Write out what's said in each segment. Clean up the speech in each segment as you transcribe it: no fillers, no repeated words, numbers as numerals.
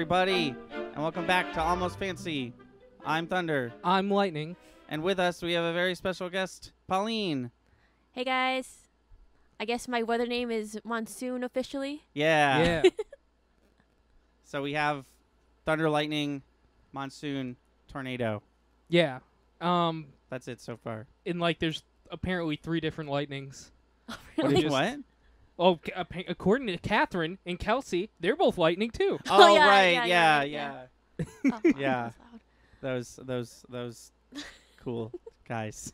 everybody, and welcome back to Almost Fancy. I'm Thunder. I'm Lightning. And with us, we have a very special guest, Pauline. Hey, guys. I guess my weather name is Monsoon officially. Yeah. Yeah. So we have Thunder, Lightning, Monsoon, Tornado. Yeah. That's it so far. And, there's apparently 3 different lightnings. Oh, What? really? What? Oh, according to Catherine and Kelsey, they're both lightning, too. Oh, yeah, right. yeah, Yeah. Oh, wow, Yeah. that's loud. Those cool guys.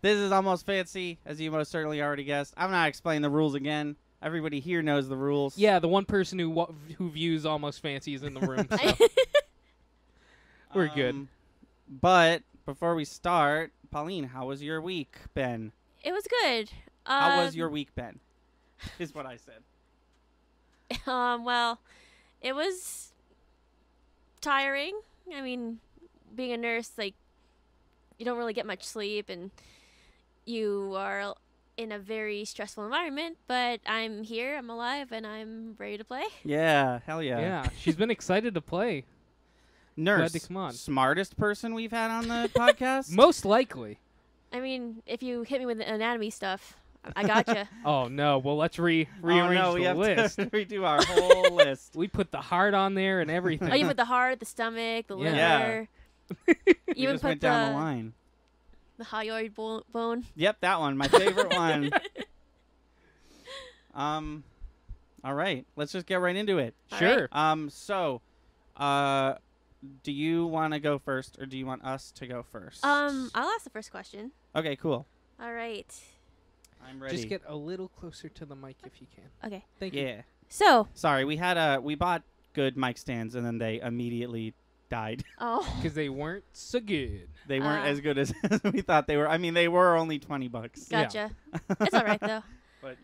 This is Almost Fancy, as you most certainly already guessed. I'm not explaining the rules again. Everybody here knows the rules. Yeah, the one person who views Almost Fancy is in the room. So. We're good. But Before we start, Pauline, how was your week been? it was good. How was your week been? Is what I said. Well, it was tiring. I mean, being a nurse, you don't really get much sleep, and you are in a very stressful environment, but I'm here, I'm alive, and I'm ready to play. Yeah, hell yeah. Yeah, she's been excited to play. Nurse, Glad to come on. smartest person we've had on the podcast? Most likely. I mean, if you hit me with the anatomy stuff, I gotcha. Oh, no. Well, let's rearrange we the have list. to redo our whole list. We put the heart on there and everything. Oh, you put the heart, the stomach, the Yeah. liver. We Even just put went down the line. the hyoid bone. Yep, that one. My favorite one. All right. Let's just get right into it. Sure. Do you want to go first, or do you want us to go first? I'll ask the first question. Okay, cool. All right. I'm ready. Just get a little closer to the mic if you can. Okay. Thank you. Yeah. So. Sorry, we bought good mic stands, and then they immediately died. Oh. Because they weren't so good. They weren't as good as we thought they were. I mean, they were only $20. Gotcha. It's all right, though. But,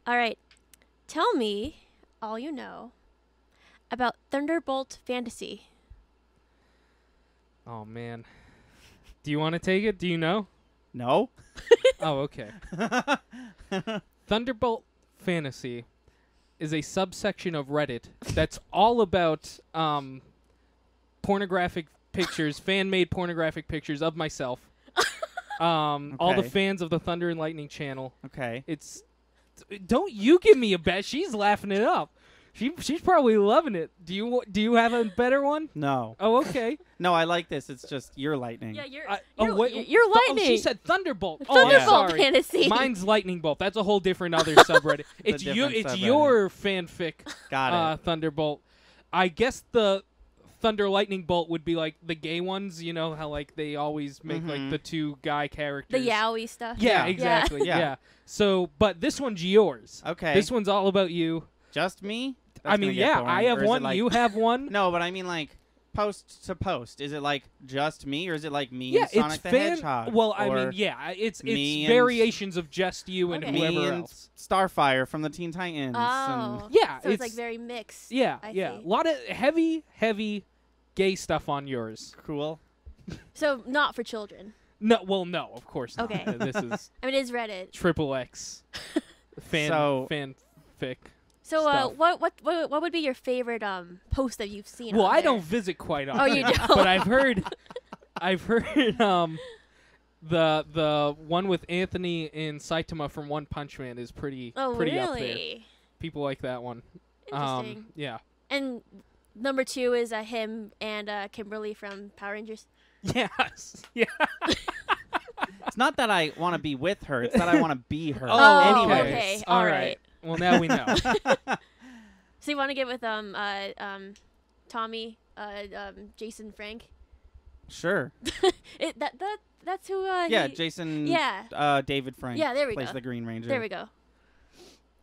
All right. Tell me all you know about Thunderbolt Fantasy. Oh, man. Do you want to take it? Do you know? No. Oh, okay. Thunderbolt Fantasy is a subsection of Reddit that's all about pornographic pictures, fan-made pornographic pictures of myself. All the Okay. fans of the Thunder and Lightning channel. Okay. Don't you give me a bet. She's laughing it up. She's probably loving it. Do you have a better one? No. Oh, okay. No, I like this. It's just you're lightning. Yeah, you're Oh, lightning. she said Thunderbolt. Thunderbolt Oh, I'm sorry. Fantasy. Mine's Lightning Bolt. That's a whole different other subreddit. It's different subreddit. your fanfic. Got it. Thunderbolt. I guess the Thunder Lightning Bolt would be like the gay ones. You know how they always make the 2 guy characters. The yaoi stuff. Yeah, Yeah. exactly. Yeah. Yeah. So, but this one's yours. Okay. This one's all about you. Just me? I That's mean, gonna get yeah, boring. I have Or is it one. like- You have one. No, but I mean post to post. Is it just me, or is it me Yeah, and Sonic it's the fan. Hedgehog? Well, I Or mean, yeah, it's me and variations of just you and Okay. me whoever and else. Starfire from the Teen Titans. Oh. Yeah, So it's very mixed. Yeah, I yeah. see. A lot of heavy gay stuff on yours. And cool. So not for children. No, well, no, of course not. Okay. This is I mean, it is Reddit. triple X fanfic. So Stuff. what would be your favorite post that you've seen? Well, on I there? don't visit quite often. Oh, you don't? But I've heard the one with Anthony and Saitama from One Punch Man is pretty Oh, pretty up there. really? People like that one. Interesting. Yeah. And number 2 is him and Kimberly from Power Rangers. Yes. Yeah. It's not that I want to be with her. It's that I want to be her. Oh, Anyways. okay. All All right. right. Well, now we know. So you want to get with Tommy, Jason Frank? Sure. That's who. Yeah, Jason. Yeah. David Frank. Yeah, there we plays go. the Green Ranger. There we go.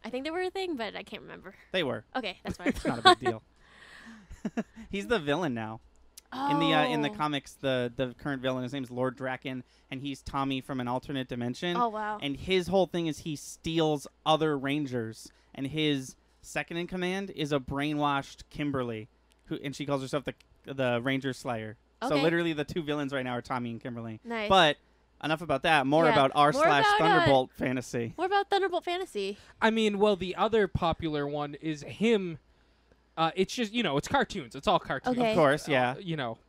I think they were a thing, but I can't remember. They were. Okay, that's fine. It's not a big deal. He's the villain now. In the Oh. comics, the current villain, his name's Lord Draken, and he's Tommy from an alternate dimension. Oh wow. And his whole thing is he steals other Rangers, and his second in command is a brainwashed Kimberly, and she calls herself the Ranger Slayer. So Okay. literally the 2 villains right now are Tommy and Kimberly. Nice. But enough about that. More Yeah, about more about, r/Thunderbolt fantasy. What about Thunderbolt Fantasy? I mean, well, the other popular one is him It's just it's cartoons. It's all cartoons. Okay. Of course, yeah.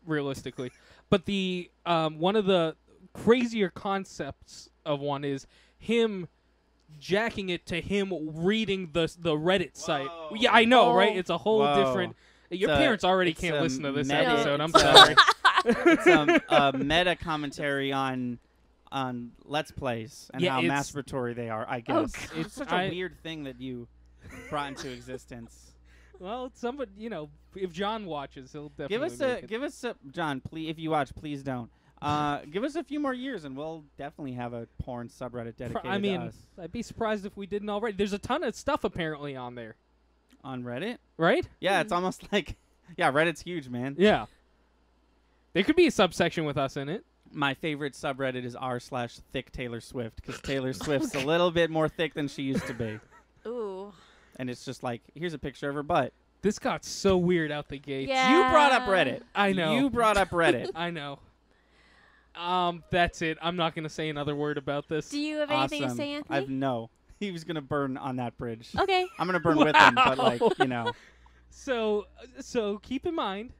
Realistically. But the one of the crazier concepts of one is him jacking it to him reading the Reddit site. Whoa. Yeah, I know, right? Oh. It's a whole Whoa. different. Your It's parents already it's can't a listen to this meta- episode. I'm it's sorry. It's a meta commentary on Let's Plays and Yeah, how it's- masturbatory they are, I Oh, guess. God. It's such a weird thing that you brought into existence. Well, somebody, if John watches, he'll definitely Give us a John, please, if you watch, please don't. Give us a few more years and we'll definitely have a porn subreddit dedicated I mean, to us. I'd be surprised if we didn't already. There's a ton of stuff apparently on there, On Reddit? right? Yeah, it's almost like Reddit's huge, man. Yeah. There could be a subsection with us in it. My favorite subreddit is r/thick Taylor Swift because Taylor Swift's a little bit more thick than she used to be. Ooh. And it's just like, here's a picture of her butt. This got so weird out the gate. Yeah. You brought up Reddit. I know. You brought up Reddit. I know. That's it. I'm not going to say another word about this. Do you have anything to Awesome. say, Anthony? No. He was going to burn on that bridge. Okay. I'm going to burn with him, but So keep in mind,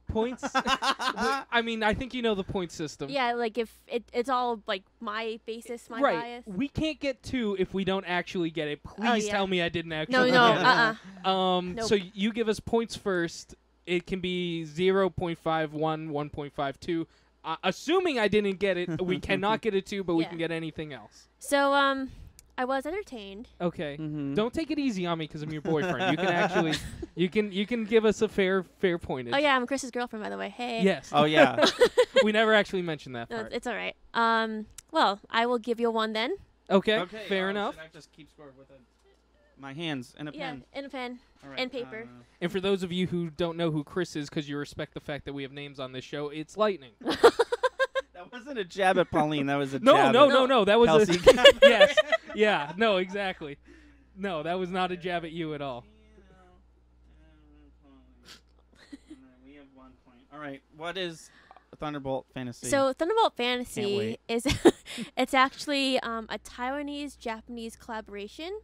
points. I mean, I think you know the point system. Yeah, like if it's all like my basis, my Right. bias. We can't get 2 if we don't actually get it. Please yeah. tell me I didn't No, actually no, get it. Nope. So you give us points first. It can be 0.51, 1.52. Assuming I didn't get it, we cannot get a 2, but we Yeah. can get anything else. So I was entertained. Okay. Mhm. Don't take it easy on me because I'm your boyfriend. You can actually, you can give us a fair pointage. Oh yeah, I'm Chris's girlfriend, by the way. Hey. Yes. Oh, yeah. We never actually mentioned that No, part. it's all right. Well, I will give you a 1 then. Okay. Fair enough. Should I just keep score with my hands and a Yeah, pen? and a pen. All right, and paper. And for those of you who don't know who Chris is, because you respect the fact that we have names on this show, it's Lightning. That wasn't a jab at Pauline. That was a No, jab no, at no, no. That was Kelsey. yes. Yeah. No, exactly. No, that was not a jab at you at all. We have 1 point. All right. What is Thunderbolt Fantasy? So Thunderbolt Can't Fantasy wait. is it's actually a Taiwanese-Japanese collaboration.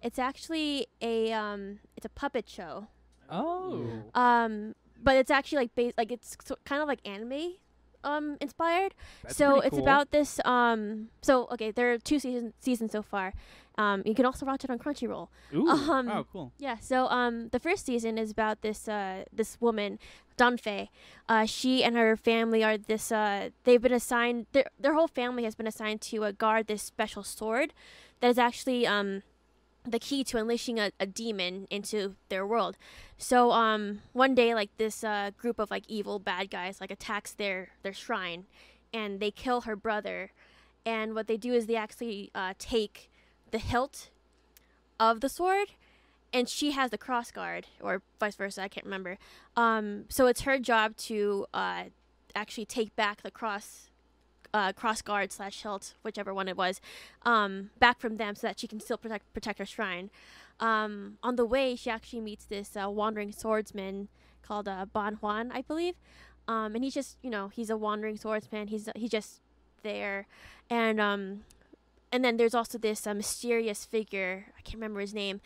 It's actually it's a puppet show. Oh. But it's actually like it's kind of like anime inspired. That's So pretty it's cool. about this so okay, there are 2 seasons so far. You can also watch it on Crunchyroll. Ooh. Oh, cool. Yeah, so the first season is about this this woman, Danfei. She and her family are this they've been assigned their whole family has been assigned to guard this special sword that is actually the key to unleashing a demon into their world. So one day like this group of like evil bad guys like attacks their shrine and they kill her brother, and what they do is they actually take the hilt of the sword, and she has the cross guard, or vice versa, I can't remember. So it's her job to actually take back the cross guard / hilt, whichever one it was, back from them so that she can still protect her shrine. On the way, she actually meets this wandering swordsman called Ban Huan, I believe. And he's just, he's a wandering swordsman. He's just there, and then there's also this mysterious figure. I can't remember his name.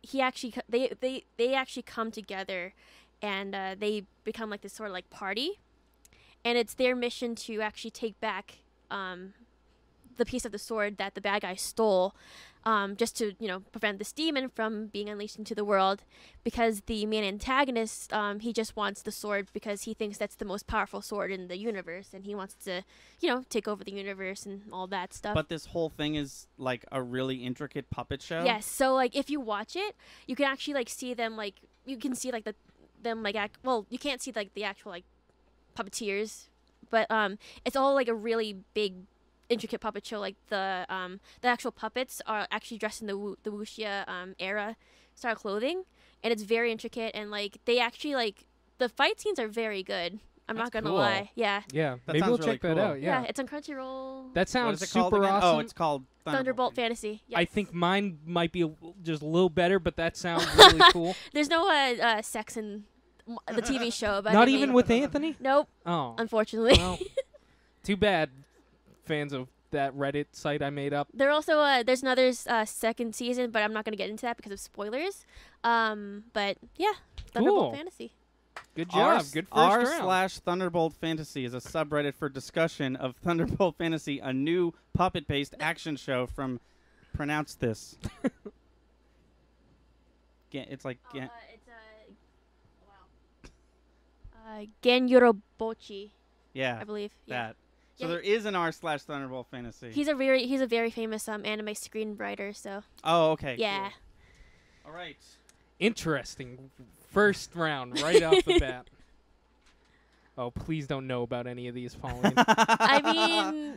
He actually they actually come together, and they become like this sort of like party, and it's their mission to actually take back the piece of the sword that the bad guy stole, just to prevent this demon from being unleashed into the world, because the main antagonist he just wants the sword because he thinks that's the most powerful sword in the universe, and he wants to take over the universe and all that stuff. But this whole thing is like a really intricate puppet show. Yes, so like if you watch it, you can actually like see them like you can see like you can't see like the actual like puppeteers, but it's all like a really big intricate puppet show. Like the actual puppets are actually dressed in the wuxia era style clothing, and it's very intricate, and like they actually like the fight scenes are very good. I'm That's not gonna cool. lie. Yeah. Yeah. That Maybe sounds we'll really check that cool. out. Yeah. It's on Crunchyroll. That What sounds is it called super again? awesome. Oh, it's called Thunderbolt Fantasy. Yes. I think mine might be just a little better, but that sounds really cool. There's no sex in the TV show, but Not I even mean, with Anthony? Nope, Oh. unfortunately. Well, too bad, fans of that Reddit site I made up. There also there's another second season, but I'm not gonna get into that because of spoilers. But yeah, Thunderbolt Cool. Fantasy. Good job. Good first round. r/Thunderbolt Fantasy is a subreddit for discussion of Thunderbolt Fantasy, a new puppet-based action show from. Pronounce this. It's like. It's Genyurobochi, Yeah, I believe. Yeah. that. So Yeah, there is an r/Thunderbolt Fantasy. He's a very famous anime screenwriter. So Oh, okay. yeah. Cool. All right. Interesting. First round, right off the bat. Oh, please don't know about any of these, Pauline. I mean,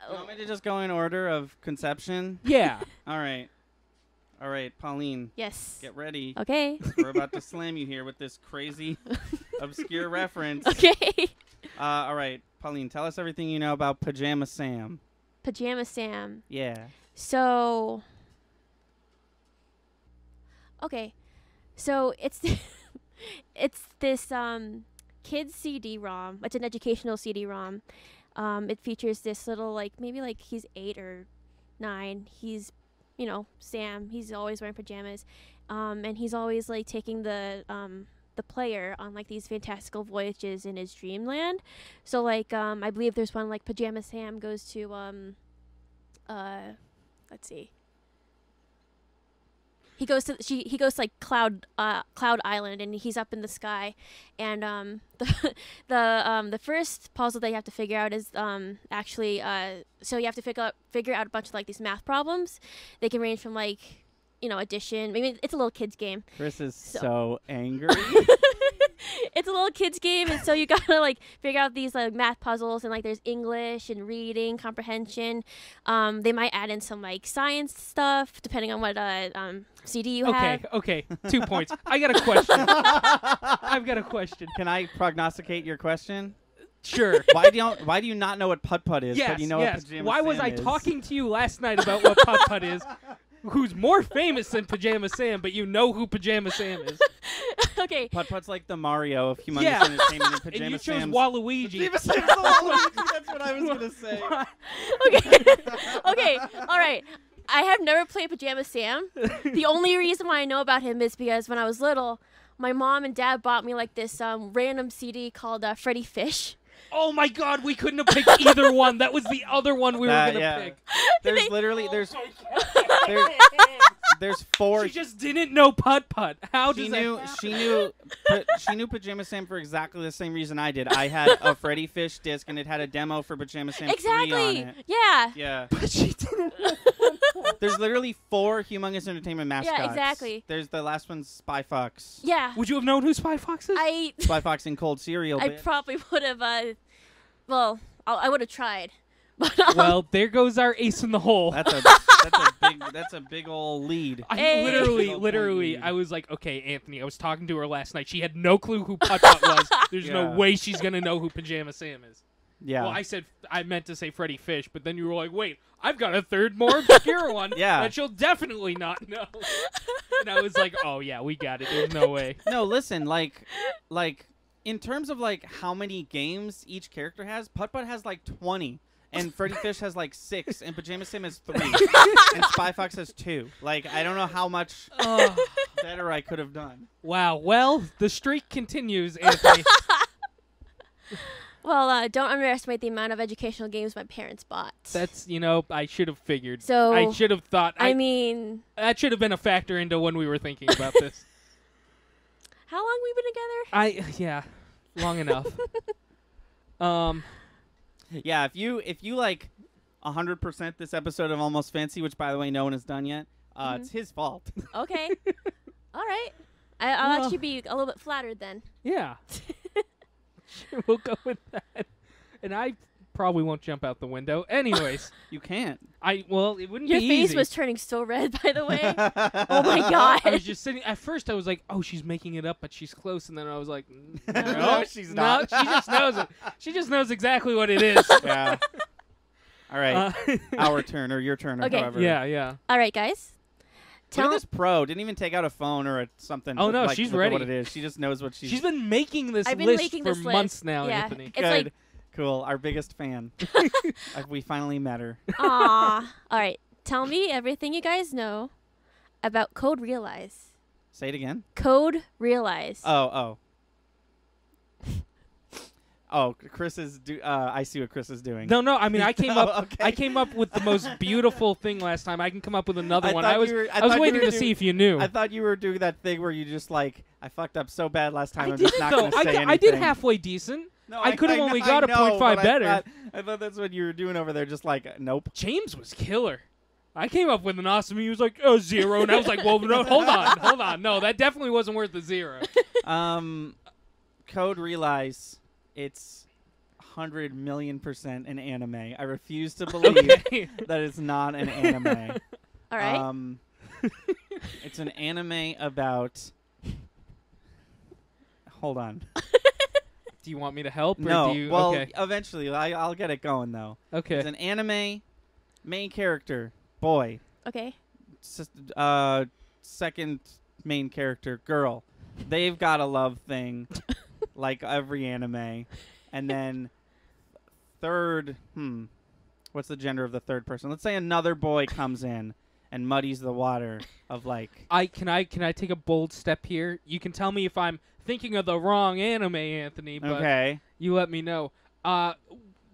You want me to just go in order of conception? Yeah. All right. All right, Pauline, yes. get ready. Okay. We're about to slam you here with this crazy, obscure reference. Okay. All right, Pauline, tell us everything you know about Pajama Sam. Pajama Sam. Yeah. So. Okay, so it's it's this kids CD-ROM. It's an educational CD-ROM. It features this little maybe he's 8 or 9. He's Sam. He's always wearing pajamas, and he's always taking the player on these fantastical voyages in his dreamland. So I believe there's one Pajama Sam goes to let's see. He goes to Cloud Island, and he's up in the sky, and the first puzzle that you have to figure out is actually so you have to figure out a bunch of these math problems. They can range from addition. I mean, it's a little kids game. Chris is so angry. It's a little kids game, and so you gotta figure out these math puzzles, and there's English and reading comprehension. They might add in some science stuff depending on what CD you have. Okay. 2 points. I got a question. I've got a question. Can I prognosticate your question? Sure. Why do you not know what putt-putt is? Yes, but you know yes. what Pajama Why was Sam I is? talking to you last night about what putt-putt is? Who's more famous than Pajama Sam, but you know who Pajama Sam is. Okay. Putt-putt's like the Mario of humongous Yeah. entertainment, and Pajama And you chose Sam's... Waluigi. Pajama Sam's the Waluigi, that's what I was going to say. Okay. All right. I have never played Pajama Sam. The only reason why I know about him is because when I was little, my mom and dad bought me this random CD called Freddy Fish. Oh my God, we couldn't have picked either one. That was the other one we were going to pick. There's literally, there's 4. She just didn't know putt-putt. How does She that knew, happen? she knew Pajama Sam for exactly the same reason I did. I had a Freddy Fish disc, and it had a demo for Pajama Sam 3 on Exactly. it. Yeah. Yeah. But she didn't know. There's literally 4 humongous entertainment mascots. Yeah, exactly. There's the last one's Spy Fox. Yeah. Would you have known who Spy Fox is? Spy Fox in cold cereal. I bitch. probably would have. I would have tried. But Well, there goes our ace in the hole. That's a big old lead. I Hey. literally, I was like, okay, Anthony, I was talking to her last night. She had no clue who putt-putt was. There's no Yeah. way she's going to know who Pajama Sam is. Yeah. Well, I meant to say Freddy Fish, but then you were like, wait, I've got a third more obscure one Yeah. that she'll definitely not know. And I was like, oh, yeah, we got it. There's no way. No, listen, in terms of how many games each character has, Putt-Putt has 20. And Freddy Fish has 6, and Pajama Sam has 3, and Spy Fox has 2. I don't know how much better I could have done. Wow. Well, the streak continues, Anthony. Well, don't underestimate the amount of educational games my parents bought. That's, I should have figured. So, I should have thought. I mean, that should have been a factor into when we were thinking about this. how long we been together? Yeah, long enough. Yeah, if you 100% this episode of Almost Fancy, which by the way no one has done yet, it's his fault. Okay. All right. I'll Well. actually be a little bit flattered then. Yeah. We'll go with that. And I probably won't jump out the window. Anyways, You can't. it wouldn't Your be face easy. was turning so red, by the way. Oh my god. I was just sitting. At first, I was like, "Oh, she's making it up, but she's close." And then I was like, "No, No, she's not. No, she just knows it. She just knows exactly what it is." Yeah. All right. Our turn or your turn or Okay. however. Yeah. All right, guys. Look at this pro. Didn't even take out a phone or something. Oh, no, to, she's look at ready. what it is. She just knows what She's been making this I've been list making for this months list. now, Yeah. Anthony. It's like Cool. Our biggest fan. We finally met her. Aw. All right. Tell me everything you guys know about Code Realize. Say it again. Code Realize. Oh. Chris is. I see what Chris is doing. No. I mean, I came up. Okay. I came up with the most beautiful thing last time. I can come up with another one. I was thought waiting you were to see if you knew. I thought you were doing that thing where you just like, I fucked up so bad last time. I'm just not going to say anything. I did halfway decent. No, I could have only got a know, 0.5 but better. I thought that's what you were doing over there. Just like, nope. James was killer. I came up with an awesome. He was like, 0, and I was like, well, no, hold on. No, that definitely wasn't worth the 0. Code Realize, it's 100,000,000% an anime. I refuse to believe that it's not an anime. All right. It's an anime about. Hold on. Do you want me to help? Or No. do you, Well, okay. eventually, I'll get it going though. Okay. It's an anime main character, boy. Okay. Second main character, girl. They've got a love thing, like every anime. And then third, what's the gender of the third person? Let's say another boy comes in and muddies the water of like. Can I take a bold step here? You can tell me if I'm thinking of the wrong anime, Anthony. But Okay. you let me know.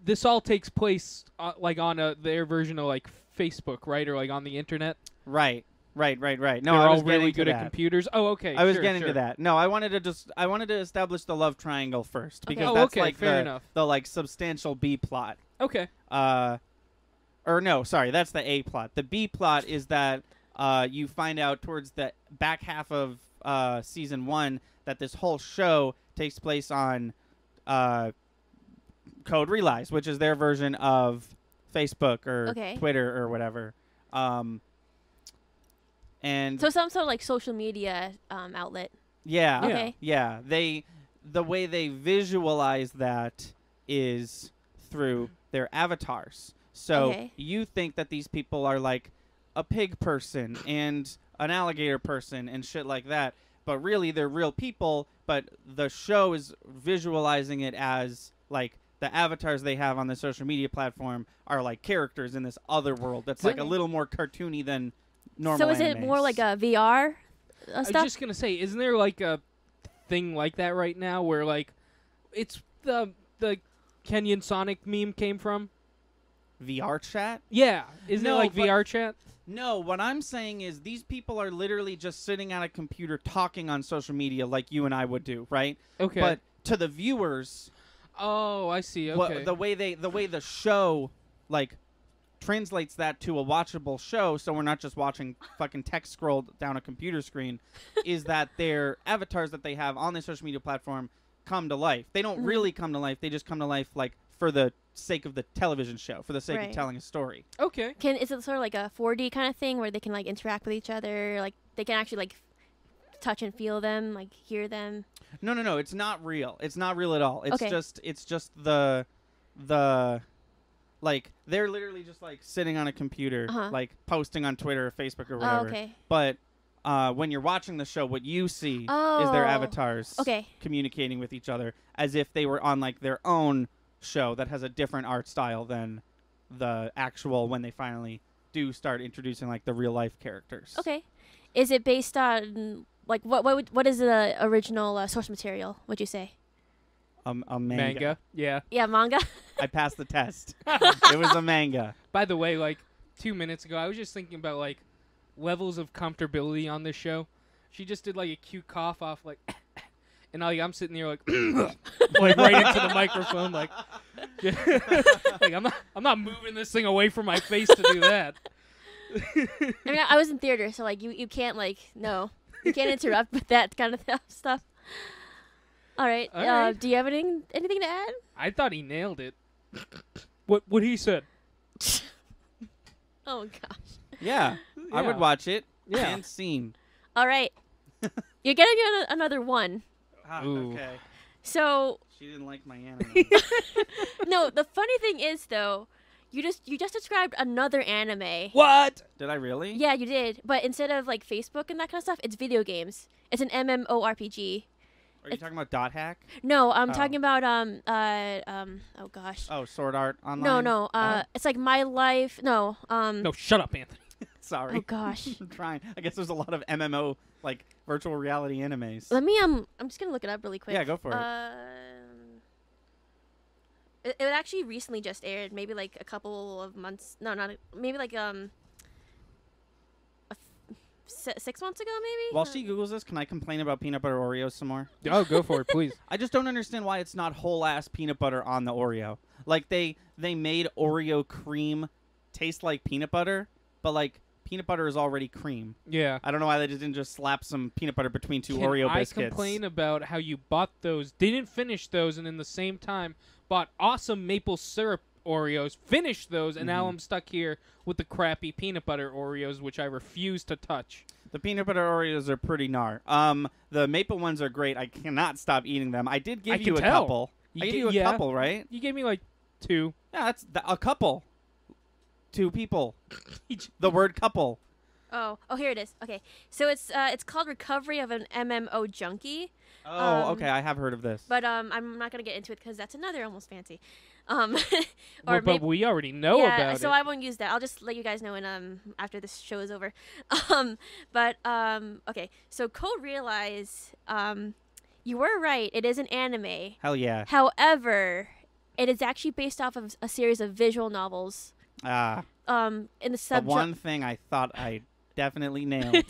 This all takes place like on their version of like Facebook, right, or like on the internet. Right. No, They're I was all really good to at that. computers. Oh, okay. I was sure, getting sure. to that. No, I wanted to establish the love triangle first Okay. because Oh, that's okay, like fair enough. the like substantial B plot. Okay. Or no, sorry, that's the A plot. The B plot is that you find out towards the back half of season 1 that this whole show takes place on Code Realize, which is their version of Facebook or Okay. Twitter or whatever. And So some sort of like social media outlet. yeah, Okay. yeah. The way they visualize that is through their avatars. So Okay. you think that these people are like a pig person and an alligator person and shit like that, but really they're real people. But the show is visualizing it as like the avatars they have on the social media platform are like characters in this other world that's like a Okay. little more cartoony than normal. So is it more animes. like a VR I was stuff? just gonna say, isn't there like a thing like that right now where like it's the Kenyan Sonic meme came from? VR chat? Yeah, isn't No, it like but- VR chat? No, what I'm saying is these people are literally just sitting at a computer talking on social media like you and I would do, right? Okay. But to the viewers, oh, I see. Okay. what, the way the show like translates that to a watchable show, so we're not just watching fucking text scrolled down a computer screen, is that their avatars that they have on their social media platform come to life. They don't really come to life. They just come to life like for the sake of the television show, for the sake Right. of telling a story. Okay. Is it sort of like a 4D kind of thing where they can like interact with each other, like they can actually like touch and feel them, like hear them? No, it's not real. It's not real at all. It's Okay. just the like they're literally just like sitting on a computer, Uh-huh. like posting on Twitter or Facebook or Oh, whatever. okay. But when you're watching the show, what you see is Oh. their avatars Okay. communicating with each other as if they were on like their own show that has a different art style than the actual when they finally do start introducing like the real life characters. Okay. Is it based on like what is the original source material? Would you say? A manga. Manga. Yeah. Yeah, manga. I passed the test. It was a manga. By the way, like 2 minutes ago, I was just thinking about like levels of comfortability on this show. She just did like a cute cough off, like, and like I'm sitting there like, like right into the microphone, like, yeah. Like I'm not moving this thing away from my face to do that. I mean, I was in theater, so like you can't like you can't interrupt with that kind of stuff. All right. All right. Do you have anything to add? I thought he nailed it. What he said? Oh gosh. Yeah, I would Yeah. watch it. Yeah. And scene. All right. You're getting another one. Ooh. Okay. So She didn't like my anime. no, the funny thing is though, you just described another anime. What? Did I really? Yeah, you did. But instead of like Facebook and that kind of stuff, it's video games. It's an MMORPG. Are you talking about Dot Hack? No, I'm Oh. talking about oh gosh. Oh, Sword Art Online. No. Oh. It's like My Life. No. No, shut up, Anthony. Sorry. Oh gosh. I'm trying. I guess there's a lot of MMO like virtual reality animes. Let me I'm just gonna look it up really quick. Yeah, go for it. It actually recently just aired, maybe like a couple of months. No, not maybe like 6 months ago, maybe. While she Googles this, can I complain about peanut butter Oreos some more? Oh, go for it, please. I just don't understand why it's not whole ass peanut butter on the Oreo. Like they made Oreo cream taste like peanut butter, but like peanut butter is already cream. Yeah. I don't know why they didn't just slap some peanut butter between two Can Oreo I biscuits. complain about how you bought those, didn't finish those, and in the same time bought awesome maple syrup Oreos, finished those, and now I'm stuck here with the crappy peanut butter Oreos, which I refuse to touch. The peanut butter Oreos are pretty gnar. The maple ones are great. I cannot stop eating them. I did give I you can a tell. couple. You I gave ga- you a yeah. couple, right? You gave me like 2. Yeah, that's a couple. 2 people. The word couple. Oh, here it is. Okay, so it's called Recovery of an MMO Junkie. Oh, okay. I have heard of this. But I'm not gonna get into it because that's another almost fancy. Or But maybe, we already know yeah, about so it. I won't use that. I'll just let you guys know when after this show is over. Okay. So Code Realize, you were right. It is an anime. Hell yeah. However, it is actually based off of a series of visual novels. In In the the sub. one thing I thought I definitely nailed.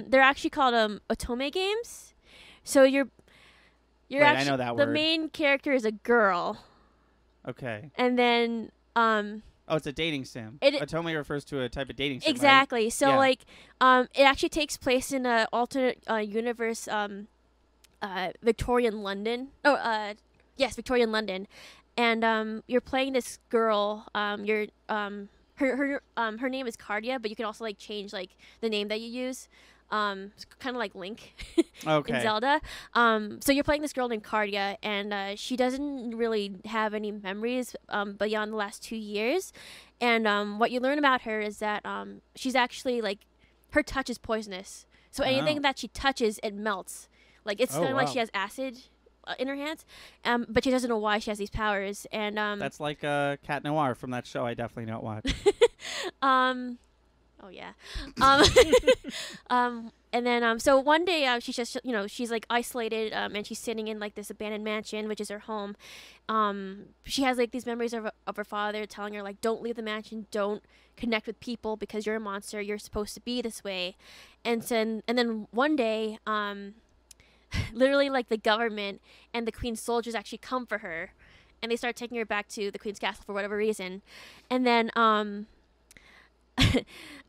They're actually called otome games. So you're Wait, I actually know that the word. main character is a girl, Okay. and then Oh, it's a dating sim. Otome refers to a type of dating sim, right? exactly. So Yeah. like it actually takes place in a alternate universe, Victorian London. Oh, yes, Victorian London, and you're playing this girl. You're her name is Cardia, but you can also like change like the name that you use. It's kind of like Link Okay. in Zelda. So you're playing this girl named Cardia, and she doesn't really have any memories beyond the last 2 years. And what you learn about her is that she's actually like her touch is poisonous. So anything Oh. that she touches, it melts. Like it's Oh, kind of like wow. she has acid in her hands, but she doesn't know why she has these powers. And That's like Cat Noir from that show I definitely don't watch. Oh yeah. And then so one day she's just she's like isolated and she's sitting in like this abandoned mansion, which is her home. She has like these memories of her father telling her like, don't leave the mansion, don't connect with people because you're a monster, you're supposed to be this way. And then one day literally like the government and the queen's soldiers actually come for her, and they start taking her back to the queen's castle for whatever reason. And then and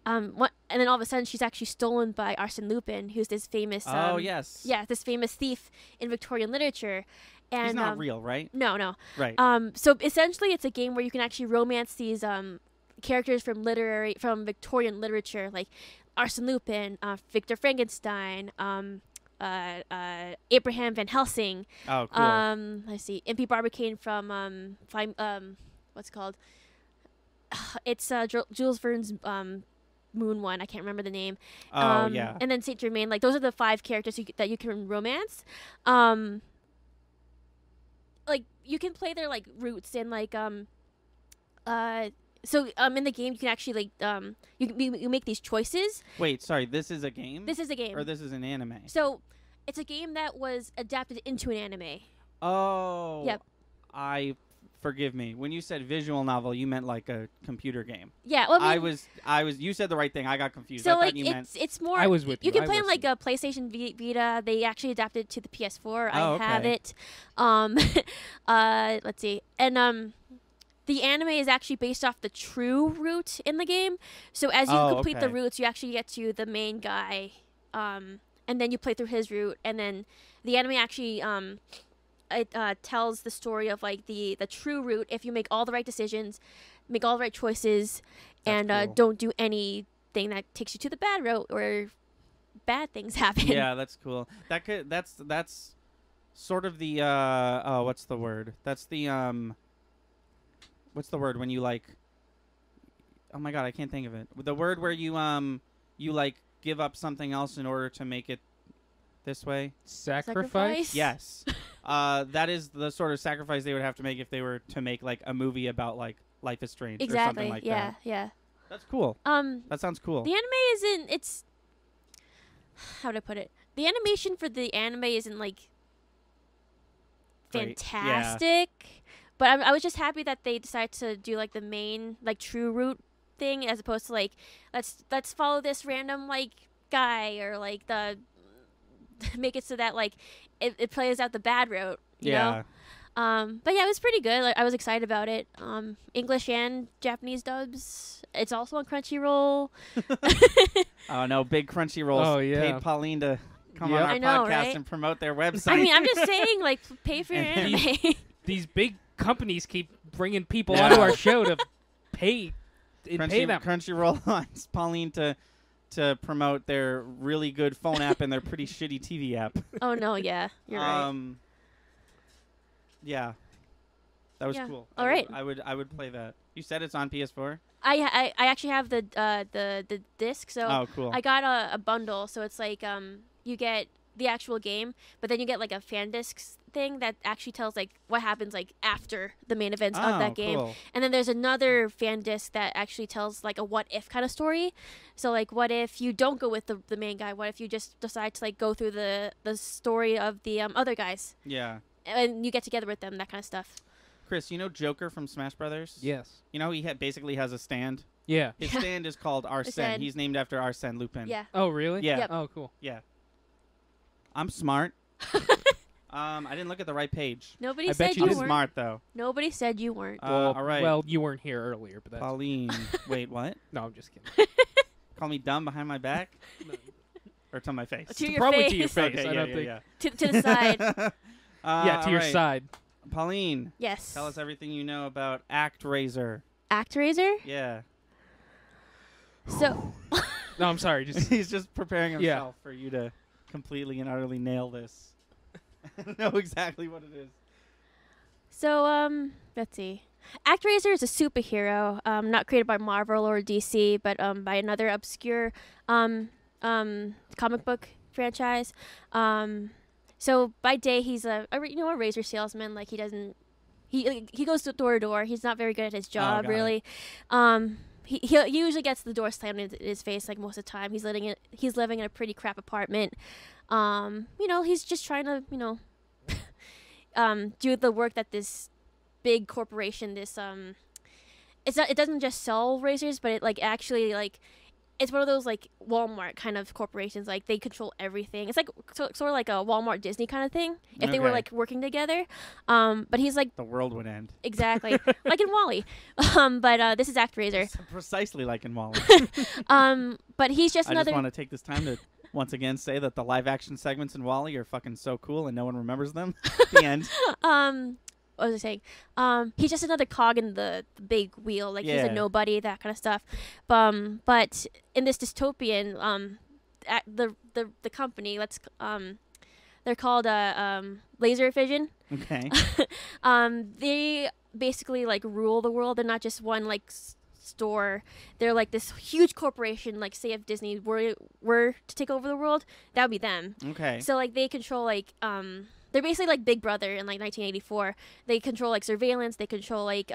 then all of a sudden she's actually stolen by Arsène Lupin, who's this famous Oh, yes. yeah, this famous thief in Victorian literature. And He's not real, right? no. Right. So essentially it's a game where you can actually romance these characters from Victorian literature, like Arsène Lupin, Victor Frankenstein, Abraham Van Helsing. Oh, cool. Let's see, MP Barbicane from what's it called? It's Jules Verne's Moon one. I can't remember the name. Oh, yeah. And then Saint Germain. Like those are the 5 characters that you can romance. Like you can play their like roots and like so in the game you can actually like you make these choices. Wait, sorry. This is a game? This is a game. Or this is an anime? So it's a game that was adapted into an anime. Oh. Yep. Forgive me. When you said visual novel, you meant like a computer game. Yeah, well, I mean, I was. You said the right thing. I got confused. so I thought like you meant. it's more. I was with you. You can I play on listened. like a PlayStation Vita. They actually adapted it to the PS4. Oh, I have okay. it. Let's see, and the anime is actually based off the true route in the game. So as you complete the okay. routes, you actually get to the main guy, and then you play through his route, and then the anime actually it tells the story of like the true route if you make all the right decisions, make all the right choices, That's and cool. don't do anything that takes you to the bad route where bad things happen. Yeah, that's cool. That's sort of the what's the word? That's the what's the word when you like? Oh my god, I can't think of it. The word where you like give up something else in order to make it this way. Sacrifice? Yes. That is the sort of sacrifice they would have to make if they were to make like a movie about like Life is Strange or Exactly. something like Yeah. that. Yeah. That's cool. That sounds cool. The anime isn't. It's how to put it. The animation for the anime isn't like Great. fantastic, but I was just happy that they decided to do like the main like true route thing as opposed to like let's follow this random like guy or like the make it so that like it plays out the bad route. You know? But yeah, it was pretty good. Like I was excited about it. English and Japanese dubs. It's also on Crunchyroll. Oh no, big Crunchyroll Oh, yeah. paid Pauline to come on Yep. our I know, podcast right? and promote their website. I mean, I'm just saying, like, pay for your And anime. These big companies keep bringing people Yeah. onto our show to pay pay them. Crunchyroll wants Pauline to promote their really good phone app and their pretty shitty TV app. Oh no, yeah, you're right. Yeah, that was Yeah. cool. All right. I would play that. You said it's on PS4. I actually have the disc, so Oh, cool. I got a bundle. So it's like you get the actual game, but then you get like a fan discs thing that actually tells like what happens like after the main events of that game. Cool. And then there's another fan disc that actually tells like a what if kind of story. So like what if you don't go with the main guy? What if you just decide to like go through the story of the other guys Yeah. and you get together with them, that kind of stuff. Chris, you know Joker from Smash Brothers? Yes. You know he basically has a stand. Yeah. His stand is called Arsene. Arsene. He's named after Arsene Lupin. Yeah. Oh, really? Yeah. Yep. Oh, cool. Yeah. I'm smart. I didn't look at the right page. Nobody I said bet you you I'm didn't. weren't. smart though. Nobody said you weren't. All right. Well, you weren't here earlier, but that's Pauline. Wait, what? no. I'm just kidding. Call me dumb behind my back? Or to my face? To your Probably face. to your face. Okay, I yeah, don't yeah, think. yeah. To the side. Yeah, to all your right. side. Pauline, Yes. tell us everything you know about ActRaiser. ActRaiser. Yeah. So No, I'm sorry. Just He's just preparing Yeah. himself for you to completely and utterly nail this. Know exactly what it is. let's see. ActRaiser is a superhero, not created by Marvel or DC, but by another obscure comic book franchise. So by day he's a razor salesman. Like he goes door to door. He's not very good at his job, got really. He usually gets the door slammed in his face like most of the time. He's living in a pretty crap apartment. He's just trying to do the work that this big corporation, it doesn't just sell razors, but it like actually like it's one of those like Walmart kind of corporations. Like they control everything. It's like sort of like a Walmart Disney kind of thing if they were Okay. like working together. But he's like The world would end. exactly like in Wall-E. But this is ActRaiser. Precisely like in Wall-E. But he's just I another. just want to take this time to once again say that the live action segments in Wall-E are fucking so cool and no one remembers them. The end. What was I saying? He's just another cog in the big wheel. Like he's Yeah. a nobody, that kind of stuff. But in this dystopian, the company, they're called Laser Vision. Okay. They basically like rule the world. They're not just one like store. They're like this huge corporation. Like say if Disney were to take over the world, that would be them. Okay. So like they control like they're basically like Big Brother in like 1984. They control like surveillance. They control like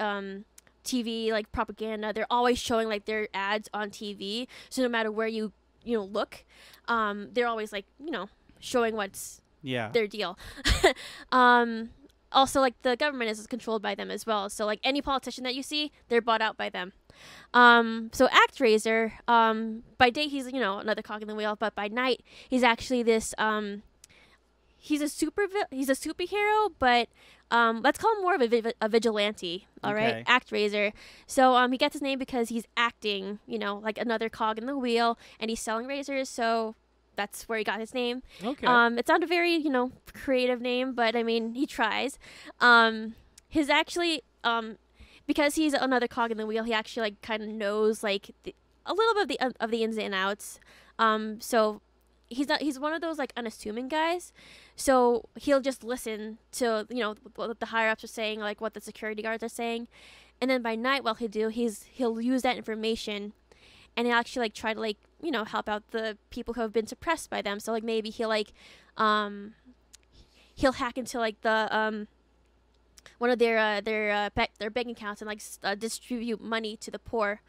TV like propaganda. They're always showing like their ads on TV. So no matter where you look, they're always like showing what's Yeah. their deal. Also like the government is controlled by them as well. So like any politician that you see, they're bought out by them. So ActRaiser, by day he's another cog in the wheel, but by night he's actually this he's a superhero, but let's call him more of a vigilante. All right, Okay. ActRaiser. So he gets his name because he's acting, like another cog in the wheel, and he's selling razors. So that's where he got his name. Okay. It's not a very creative name, but I mean he tries. His actually because he's another cog in the wheel, he actually like kind of knows like a little bit of the ins and outs. So he's one of those like unassuming guys. So he'll just listen to what the higher ups are saying, like what the security guards are saying, and then by night, what he'll use that information, and he'll actually like try to like help out the people who have been suppressed by them. So like maybe he'll hack into like the one of their bank accounts and like distribute money to the poor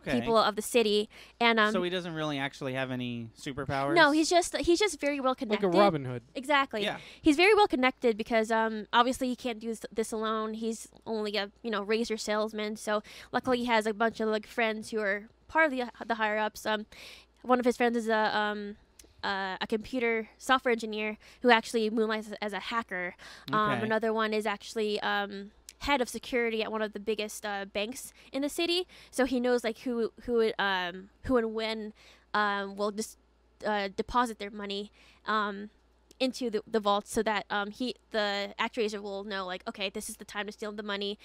people of the city. And so he doesn't really actually have any superpowers. No, he's just very well connected. Like a Robin Hood. Exactly. Yeah. He's very well connected because obviously he can't do this alone. He's only a razor salesman. So luckily he has a bunch of like friends who are part of the higher ups. One of his friends is a computer software engineer who actually moonlights as a hacker. Okay. Another one is actually head of security at one of the biggest banks in the city. So he knows like who and when will just deposit their money into the vault, so that the actraiser will know like, okay, this is the time to steal the money.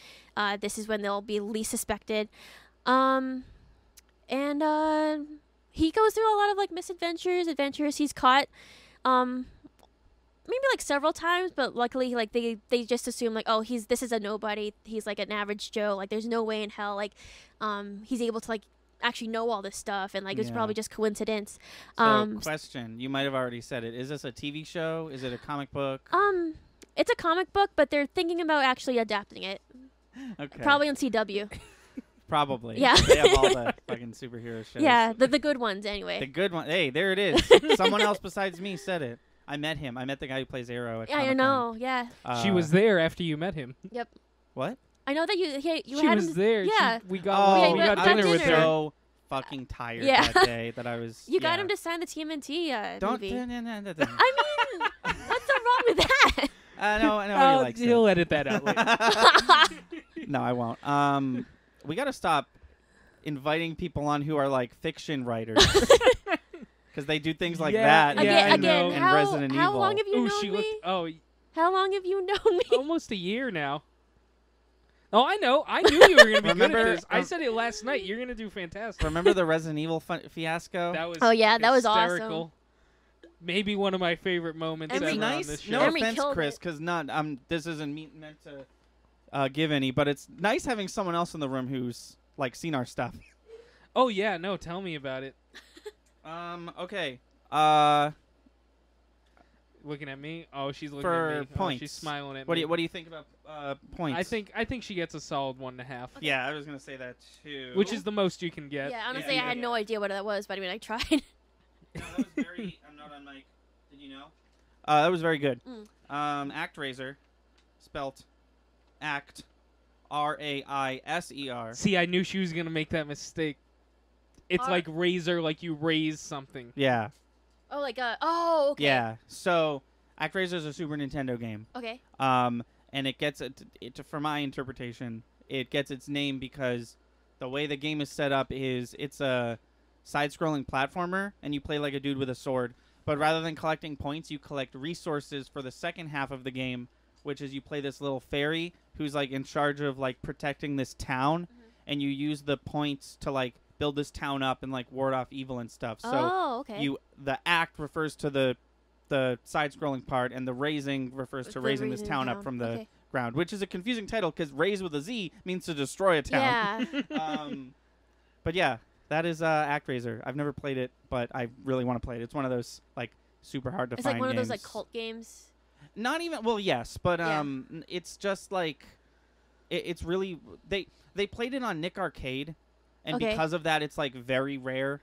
This is when they'll be least suspected. He goes through a lot of like adventures. He's caught maybe like several times, but luckily like they just assume like, oh, this is a nobody. He's like an average Joe. Like there's no way in hell like he's able to like actually know all this stuff, and like it's probably just coincidence. So question, you might have already said it. Is this a TV show? Is it a comic book? It's a comic book, but they're thinking about actually adapting it. Okay. Probably on CW. Probably. Yeah. They have all the fucking superhero shows. Yeah, the good ones anyway. The good one. Hey, there it is. Someone else besides me said it. I met him. I met the guy who plays Arrow at Yeah, I Comic-Con. know. Yeah. She was there after you met him. Yep. What? I know that you She had was him. there. Yeah. We got we got dinner with dinner. her. So fucking tired Yeah. that day that I was. You got him to sign the TMNT Don't. movie. No. I mean, what's so wrong with that? I know he likes He'll it. edit that out later. No, I won't. We got to stop inviting people on who are like fiction writers. Because they do things like that. Yeah, Again, and how Resident Evil. long have you Ooh, known she me? looked. How long have you known me? Almost a year now. Oh, I know. I knew you were going to be good Remember- at this. I said it last night. You're going to do fantastic. Remember the Resident Evil fiasco? That was Oh, yeah, that was hysterical. Maybe one of my favorite moments It'd ever be on nice. this show. No Emery offense, killed Chris, it. because this isn't meant to give any, but it's nice having someone else in the room who's like seen our stuff. Oh, yeah. No, tell me about it. Okay. Looking at me? Oh, she's looking For at me. points. Oh, she's smiling at What me. do you think about points? I think she gets a solid 1.5. Yeah, I was gonna say that too. Which is the most you can get. Yeah, honestly, Yeah. I had no idea what that was, but I mean, I tried. No, that was very. I'm not on mic. Did you know? That was very good. ActRaiser, spelt act, RAISER. See, I knew she was going to make that mistake. It's R- like razor, like you raise something. Yeah. Oh, like okay. Yeah. So ActRaiser is a Super Nintendo game. Okay. And it gets for my interpretation, it gets its name because the way the game is set up is it's a side-scrolling platformer, and you play like a dude with a sword. But rather than collecting points, you collect resources for the second half of the game, which is you play this little fairy who's like in charge of like protecting this town, and you use the points to like build this town up and like ward off evil and stuff. So okay. the act refers to the side-scrolling part, and the raising refers to The raising this raising town up town. from the Okay. ground, which is a confusing title because raise with a Z means to destroy a town. Yeah. But yeah, that is ActRaiser. I've never played it, but I really want to play it. It's one of those like super hard to It's find like one games. of those like cult games. Not even well, yes, but Yeah. it's just like it's really they played it on Nick Arcade, and Okay. because of that, it's like very rare.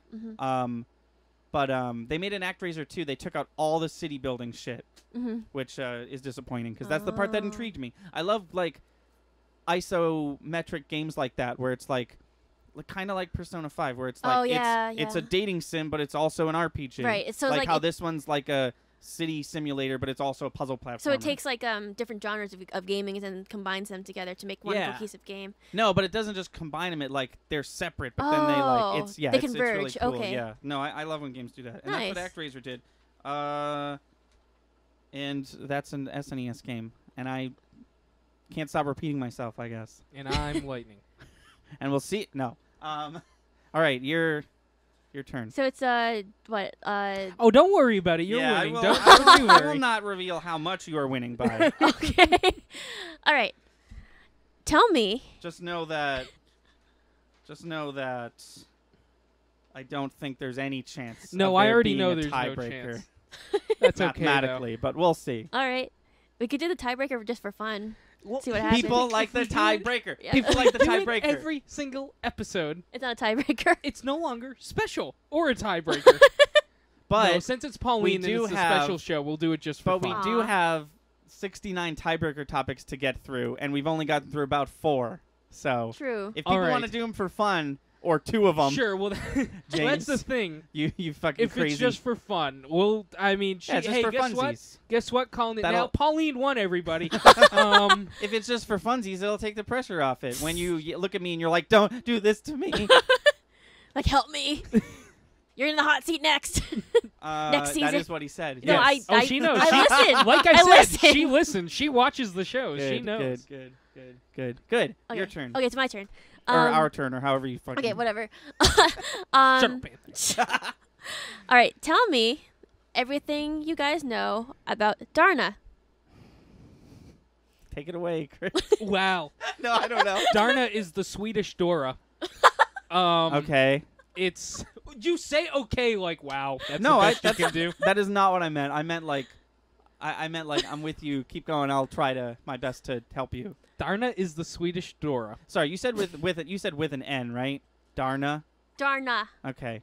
But they made an ActRaiser 2. They took out all the city building shit, which is disappointing because that's the part that Oh. intrigued me. I love like isometric games like that where it's like kind of like Persona 5 where it's like Oh, yeah, it's yeah. a dating sim but it's also an RPG. Right, so like like how it- this one's like a city simulator but it's also a puzzle platform. So it takes like different genres of gaming and then combines them together to make one Yeah. cohesive game. No, but it doesn't just combine them. It like they're separate, but then they like it's they it's really converge, cool. okay. Yeah, no, I love when games do that, and Nice. that's what ActRaiser did. And that's an SNES game, and I can't stop repeating myself, I guess. And I'm lightning. And we'll see. No. All right, your turn. So it's what Oh, don't worry about it. You're yeah, winning. I will, Don't I will, you I worry. will not reveal how much you are winning by. okay. All right. Tell me. Just know that. I don't think there's any chance. No, of I there already being know a there's no tiebreaker chance. That's okay, though. mathematically, but we'll see. All right. We could do the tiebreaker just for fun. Well, See what happens. People like the tiebreaker. Yeah. People like the Do it tiebreaker. every single episode. It's not a tiebreaker. It's no longer special or a tiebreaker. But no, since it's Pauline and do it's a have- special show, we'll do it just for But we fun. do Aw. have 69 tiebreaker topics to get through, and we've only gotten through about 4. So True. if All people want to right. do them for fun, or 2 of them, Sure, well, that's the James, thing. you fucking If crazy. it's just for fun, well, I mean, yeah, just hey, for guess what? funsies. Guess what? Calling it now. That'll- Pauline won, everybody. If it's just for funsies, it'll take the pressure off it. When you look at me and you're like, "Don't do this to me." Like, help me. You're in the hot seat next. Next season. That is what he said. No, yes. Oh, she knows. I She- listen. Like I I said, listen. she listens. She watches the shows. Good, She knows. Good. Okay. Your turn. Okay, it's my turn. Or our turn, or however you fucking. Okay, whatever. Shut up, Anthony. All right, tell me everything you guys know about Darna. Take it away, Chris. Wow. No, I don't know. Darna is the Swedish Dora. Okay. It's you say okay like wow. That's No, the best that's you can do. That is not what I meant. I meant like, I meant like I'm with you. Keep going. I'll try to my best to help you. Darna is the Swedish Dora. Sorry, you said with it. You said with an N, right? Darna. Darna. Okay.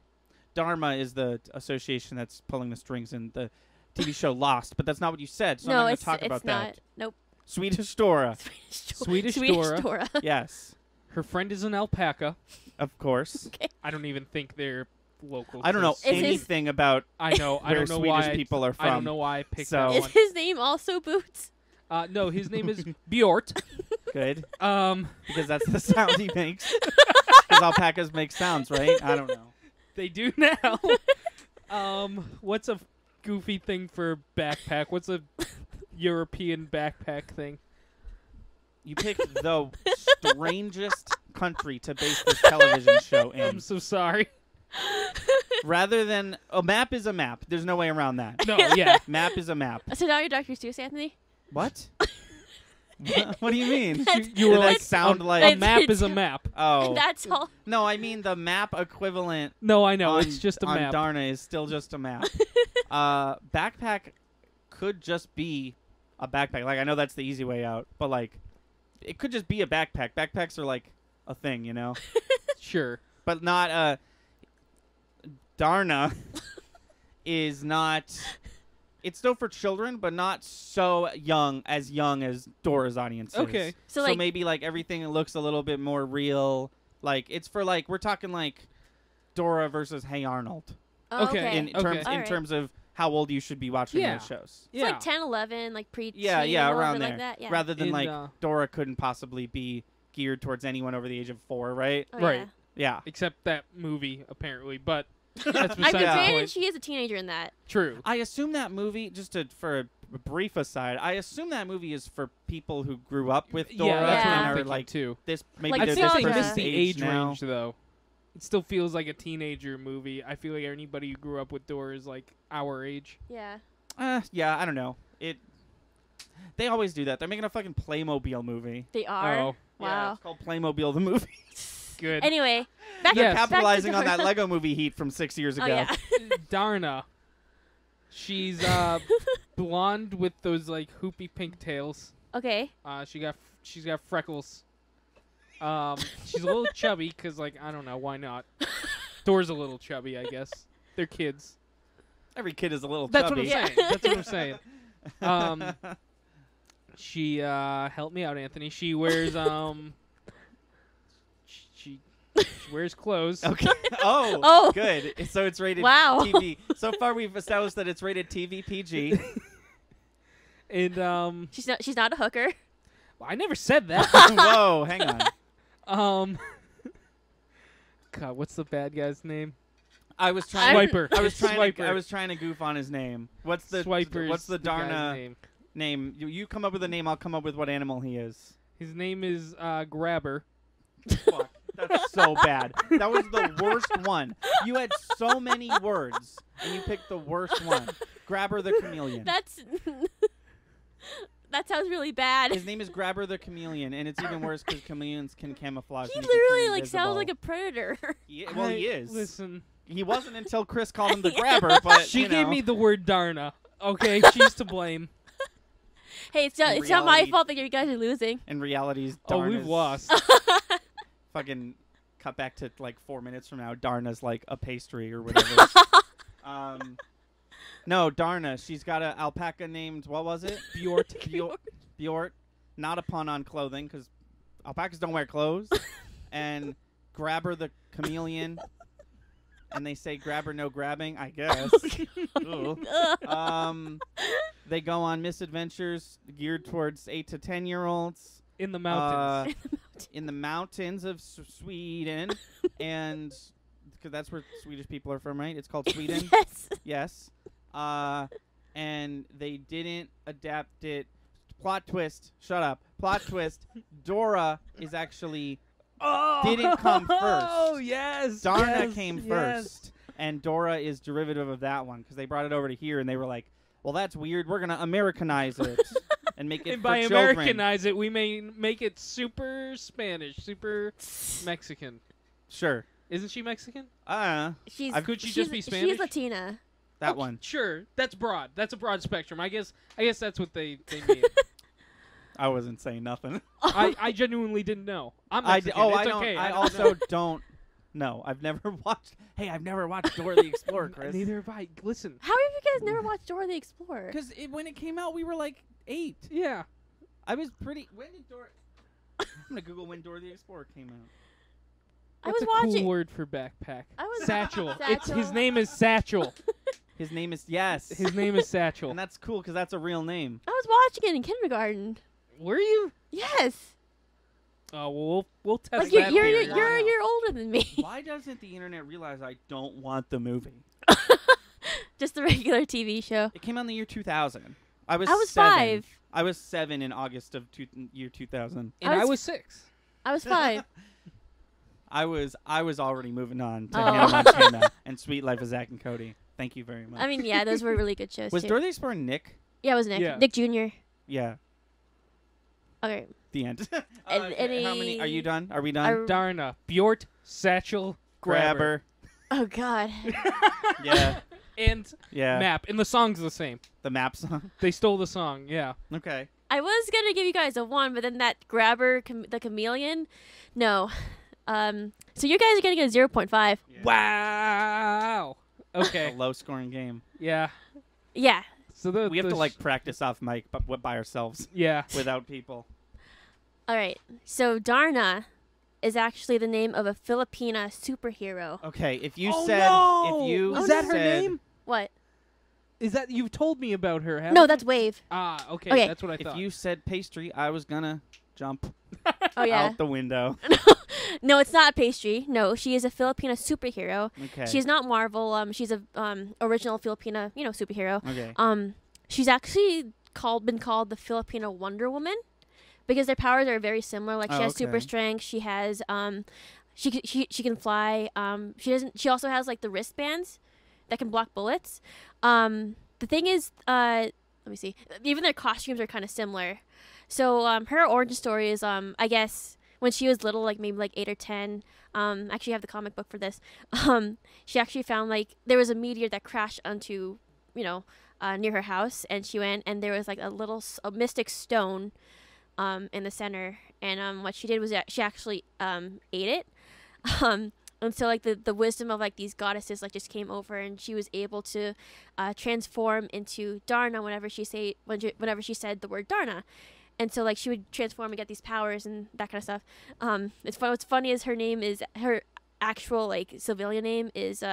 Dharma is the association that's pulling the strings in the TV show Lost, but that's not what you said. So No, I'm not it's going to talk it's about not. that. Nope. Swedish Dora. Swedish Dora. Dora. Yes, Her friend is an alpaca. of course. I don't even think they're local. I don't know Is his- anything about I know. I where don't know Swedish why people are I don't from. know why I picked So- that Is one. his name also Boots? No, his name is Bhyört. Good, Um, because that's the sound he makes. Because alpacas make sounds, right? I don't know. they do now. What's a goofy thing for backpack? What's a European backpack thing? You picked the strangest country to base this television show in. I'm so sorry. Rather than a map is a map. There's no way around that. No, yeah. Map is a map. So now you're Dr. Seuss, Anthony? What? What do you mean? You were Did that like sound a like map is a map. oh That's all. no, I mean the map equivalent. No, I know. on, It's just a on map. Darna is still just a map. Backpack could just be a backpack. Like I know that's the easy way out, but like it could just be a backpack. Backpacks are like a thing, you know, Sure. but not Darna is not. It's still for children, but not so young as Dora's audience is. Okay. So, So like, maybe like everything looks a little bit more real. Like it's for like we're talking like Dora versus Hey Arnold oh, Okay, okay. in Okay. terms in Alright. terms of how old you should be watching Yeah. those shows. It's like 10, 11, like pre-teen. Yeah, a yeah, little around bit there. like that. Yeah. Rather than In, like Dora couldn't possibly be geared towards anyone over the age of 4, right? Oh, Right. Yeah. Except that movie, apparently. But that's Yeah. besides I mean, the granted, point. she is a teenager in that. True. I assume that movie, just for a brief aside, I assume that movie is for people who grew up with Dora Yeah, that's what Yeah. I'm and are thinking like too. this. Maybe Like, I they're still this think like this person's is the age now. range, though. It still feels like a teenager movie. I feel like anybody who grew up with Dora is like our age. Yeah. Yeah, I don't know. They always do that. They're making a fucking Playmobil movie. They are. Oh. Yeah, Wow. it's called Playmobil the movie. Good. Anyway, back, Yes. back to Capitalizing on Dora. that Lego movie heat from 6 years ago. Oh, yeah. Darna. She's blonde with those like hoopy pink tails. Okay. She's got freckles. She's a little chubby because like I don't know why not. Dora's a little chubby, I guess. They're kids. Every kid is a little That's chubby. what I'm saying. That's what I'm saying. She help me out, Anthony. She wears she wears clothes. Okay. Oh. Oh. Good. So it's rated Wow. TV. So far we've established that it's rated TV PG. And She's not a hooker. I never said that. Whoa, hang on. God, what's the bad guy's name? I was trying. Swiper. I was It's trying. Swiper. I was trying to goof on his name. What's the Swiper's What's the guy's Darna name? You come up with a name. I'll come up with what animal he is. His name is Grabber. Fuck. That's so bad. That was the worst one. You had so many words, and you picked the worst one. Grabber the chameleon. That sounds really bad. His name is Grabber the chameleon, and it's even worse because chameleons can camouflage. He and can turn literally like sounds invisible. like a predator. He is. Listen, He wasn't until Chris called him the grabber, but She you gave know. me the word Darna. Okay, she's to blame. Hey, it's not my fault that you guys are losing. In reality, Oh, Darna's we've lost. fucking cut back to like 4 minutes from now. Darna's like a pastry or whatever. No, Darna. She's got an alpaca named, what was it? Bhyört. Bhyört. Not a pun on clothing, because alpacas don't wear clothes. And Grabber the chameleon. And they say grabber, no grabbing, I guess. Ooh. They go on misadventures geared towards 8 to 10-year-olds. In the mountains. In the mountains of Sweden. And because that's where Swedish people are from, right? It's called Sweden. Yes. Yes. And they didn't adapt it. Plot twist. Shut up. Plot twist. Dora is actually didn't come first. Oh, yes. Darna came first. And Dora is derivative of that one because they brought it over to here and they were like, well, that's weird. We're going to Americanize it and make it And for by children. Americanize it, we may make it super Spanish, super Mexican. Sure. Isn't she Mexican? Could she just be Spanish? She's Latina. That one. Sure. That's broad. That's a broad spectrum. I guess that's what they mean. I wasn't saying nothing. I genuinely didn't know. I'm Mexican. It's okay. I don't also know. don't know. I've never watched. Hey, I've never watched Dora the Explorer, Chris. Neither have I. Listen. How have you guys never watched Dora the Explorer? Because when it came out, we were like 8. Yeah. I was pretty. When did Dora? I'm gonna Google when Dora the Explorer came out. What's I was a watching. cool word for backpack? I was Satchel. Satchel. His name is Satchel. His name is yes. His name is Satchel. And that's cool because that's a real name. I was watching it in kindergarten. Were you? Yes. Oh, well, we'll test Like that you're theory. a year older than me. Why doesn't the internet realize I don't want the movie? Just the regular TV show. It came out in the year 2000. I was 7. 5. I was 7 in August of year 2000. And I was 6. I was 5. I was already moving on to Oh. Hannah Montana and Sweet Life of Zack and Cody. Thank you very much. I mean, yeah, those were really good shows was too. Dora the Explorer Nick? Yeah, it was Nick. Yeah. Nick Jr. Yeah. Okay. The end. And Okay, how many? Are you done? Are we done? I- Darna. Bhyört, Satchel, Grabber. Oh God. Yeah. And Yeah. Map. And the song's the same. The map song. They stole the song, yeah. Okay. I was gonna give you guys a 1, but then that grabber, the chameleon, no. So you guys are getting a 0.5. Yeah. Wow. Okay. A low scoring game. Yeah. Yeah. So We have to like practice off mic, but by ourselves Yeah. without people. All right. So Darna is actually the name of a Filipina superhero. Okay, if you Oh, said no! if you Is that her said- name? What? Is that you've told me about her? Haven't No, you? that's Wave. Ah, okay. Okay. That's what I If thought. you said pastry, I was gonna jump Oh yeah. out the window. No, it's not a pastry. No, she is a Filipina superhero. Okay. She's not Marvel. She's a original Filipina, superhero. okay. She's actually been called the Filipina Wonder Woman because their powers are very similar. Like she Oh, has super okay. strength. She has she can fly. She also has like the wristbands that can block bullets. The thing is, let me see. Even their costumes are kind of similar. So her origin story is I guess when she was little, like maybe like 8 or 10. Actually, I have the comic book for this. She actually found like there was a meteor that crashed onto near her house, and she went and there was like a mystic stone in the center, and what she did was she actually ate it. And so like the wisdom of like these goddesses like just came over, and she was able to transform into Darna whenever she said the word Darna. And so like she would transform and get these powers and that kind of stuff. It's fun. What's funny is her actual like civilian name is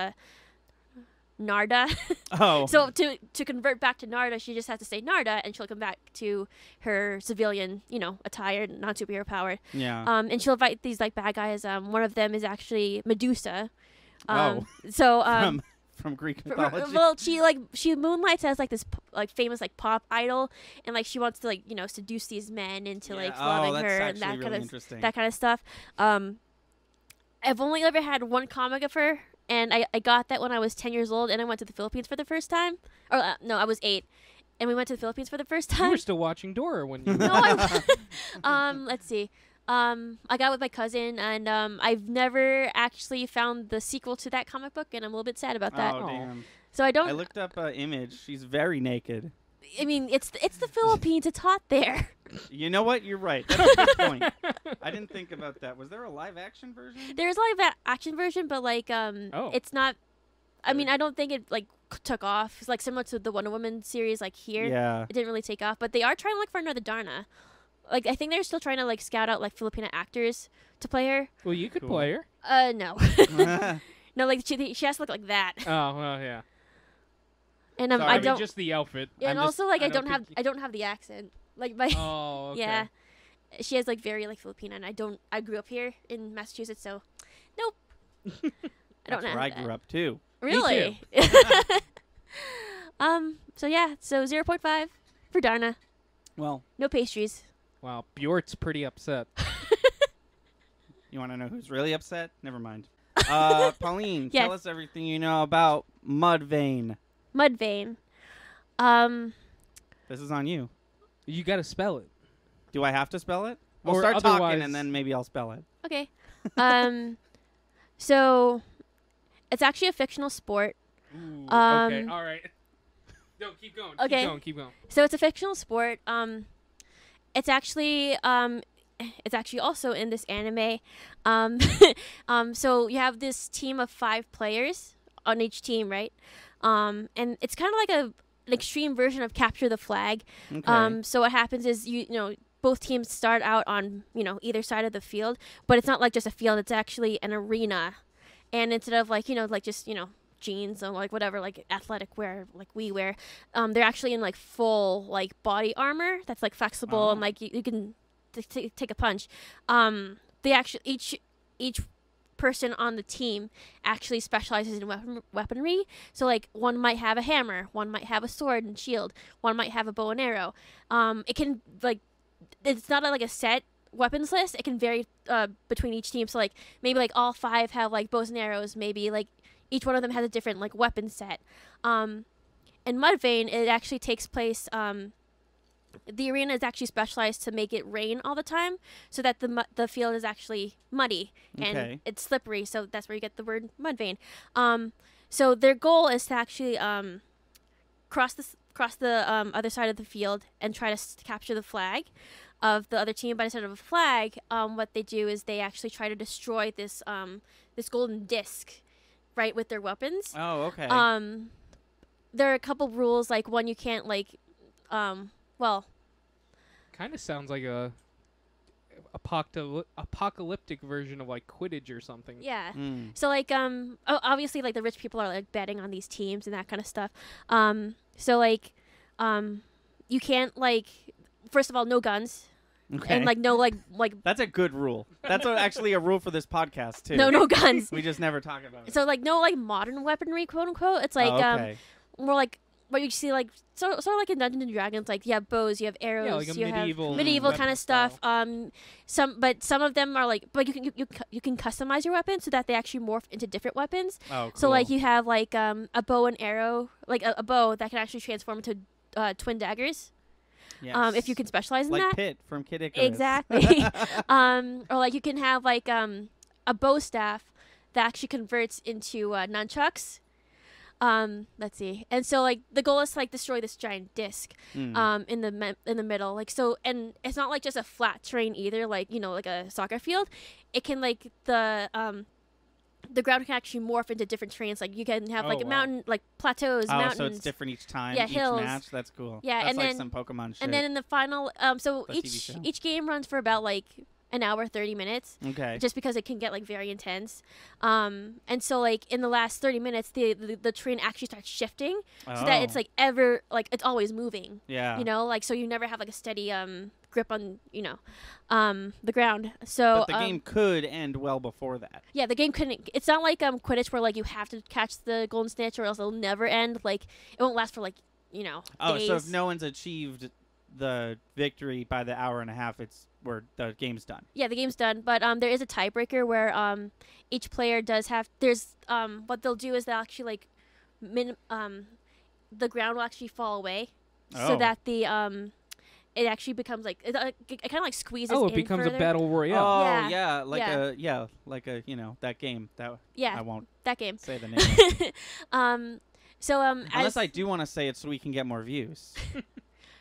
Narda. Oh. So to convert back to Narda, she just has to say Narda, and she'll come back to her civilian, attire, non superhero powered. Yeah. And she'll fight these like bad guys. One of them is actually Medusa. Oh. So from Greek for- mythology. well, she moonlights as like this like famous like pop idol, and like she wants to like seduce these men into like loving that's her and actually that really kind of interesting. that kind of stuff. I've only ever had one comic of her, and I got that when I was 10 years old, and I went to the Philippines for the first time. Or no, I was 8, and we went to the Philippines for the first You time. were still watching Dora when you. No, I let's see. I got it with my cousin, and I've never actually found the sequel to that comic book, and I'm a little bit sad about that. Oh, damn. So I don't. I looked up an image. She's very naked. I mean, it's the Philippines. It's hot there. You know what? You're right. That's a good point. I didn't think about that. Was there a live action version? There's a live action version, but like it's not. I mean, I don't think it like took off. It's like similar to the Wonder Woman series, like here. Yeah. It didn't really take off, but they are trying to look for another Darna. Like I think they're still trying to like scout out like Filipina actors to play her. Well, you could Cool. play her. No. No, like she has to look like that. Oh, well, yeah. And Sorry, I mean, don't. just the outfit. And I'm also like I don't think have the accent. Like my Oh, okay. yeah. She has like very like Filipina, and I grew up here in Massachusetts, so nope. I don't That's know. where I grew up too. Really? So yeah, so 0.5 for Darna. Well, No pastries. Wow, Bjort's pretty upset. you want to know who's really upset? Never mind. Pauline, Yes. tell us everything you know about Mudvayne. Mudvayne. This is on you. You got to spell it. Do I have to spell it? We'll Or start talking otherwise- and then maybe I'll spell it. Okay. So it's actually a fictional sport. Ooh, okay, Um, all right. No, keep going. Okay. Keep going. So it's a fictional sport. It's actually also in this anime. So you have this team of 5 players on each team, right? And it's kind of like an extreme version of capture the flag. Okay. So what happens is you know both teams start out on either side of the field, but it's not like just a field. It's actually an arena, and instead of like just jeans and like whatever like athletic wear like we wear, they're actually in like full like body armor that's like flexible and like you can take a punch. They actually each person on the team actually specializes in weaponry. So like one might have a hammer, one might have a sword and shield, one might have a bow and arrow. It can like it's not like a set weapons list. It can vary between each team. So like maybe like all 5 have like bows and arrows. Maybe like each one of them has a different like weapon set. In Mudvayne, it actually takes place. The arena is actually specialized to make it rain all the time, so that the field is actually muddy and Okay. it's slippery. So that's where you get the word Mudvayne. So their goal is to actually cross the other side of the field and try to capture the flag of the other team. But instead of a flag, what they do is they actually try to destroy this golden disc, right, with their weapons. Oh, okay. There are a couple rules, like one, you can't like well, Kind of sounds like a apocalyptic version of like Quidditch or something. yeah. Mm. So like obviously like the rich people are like betting on these teams and that kind of stuff. So like you can't like, first of all, no guns. Okay. And like no like That's a good rule. That's actually a rule for this podcast too. no guns. We just never talk about it. So like no like modern weaponry, quote unquote. It's like Oh, okay. more like what you see like sort of like in Dungeons and Dragons, like you have bows, you have arrows, Yeah, like a you medieval have medieval kind weapon of stuff. style. Some of them are like, but you can customize your weapons so that they actually morph into different weapons. Oh, cool. So like you have like a bow and arrow, like a bow that can actually transform into twin daggers. Yes. If you can specialize in like that. Pit from Kid Icarus. Exactly. Or like you can have like a bow staff that actually converts into nunchucks. Let's see. And so like the goal is to like destroy this giant disc Mm. in the middle. Like so, and it's not like just a flat terrain either, like like a soccer field. It can like the ground can actually morph into different terrains. Like you can have Oh, like a wow. mountain, like plateaus, Oh, mountains. so it's different each time. Yeah, each hills. match. That's cool. Yeah, That's and like then- some Pokemon shit. And then in the final, so The TV show. each game runs for about like an hour, 30 minutes. Okay. Just because it can get like very intense, and so like in the last 30 minutes, the terrain actually starts shifting, so that it's Oh. like ever like it's always moving. Yeah. Like so you never have like a steady grip on the ground. So But the game could end well before that. yeah, the game couldn't. It's not like Quidditch where like you have to catch the golden snitch or else it'll never end. Like it won't last for like Oh, days. so if no one's achieved the victory by the hour and a half, it's where the game's done. Yeah, the game's done, but there is a tiebreaker where each player does have. There's what they'll do is they'll actually like the ground will actually fall away, so Oh. that it actually becomes like it kind of like squeezes. Oh, it in becomes further. a battle royale. Oh Yeah. yeah, like Yeah. that game that I Yeah, won't that game. say the name. So Unless I do want to say it so we can get more views.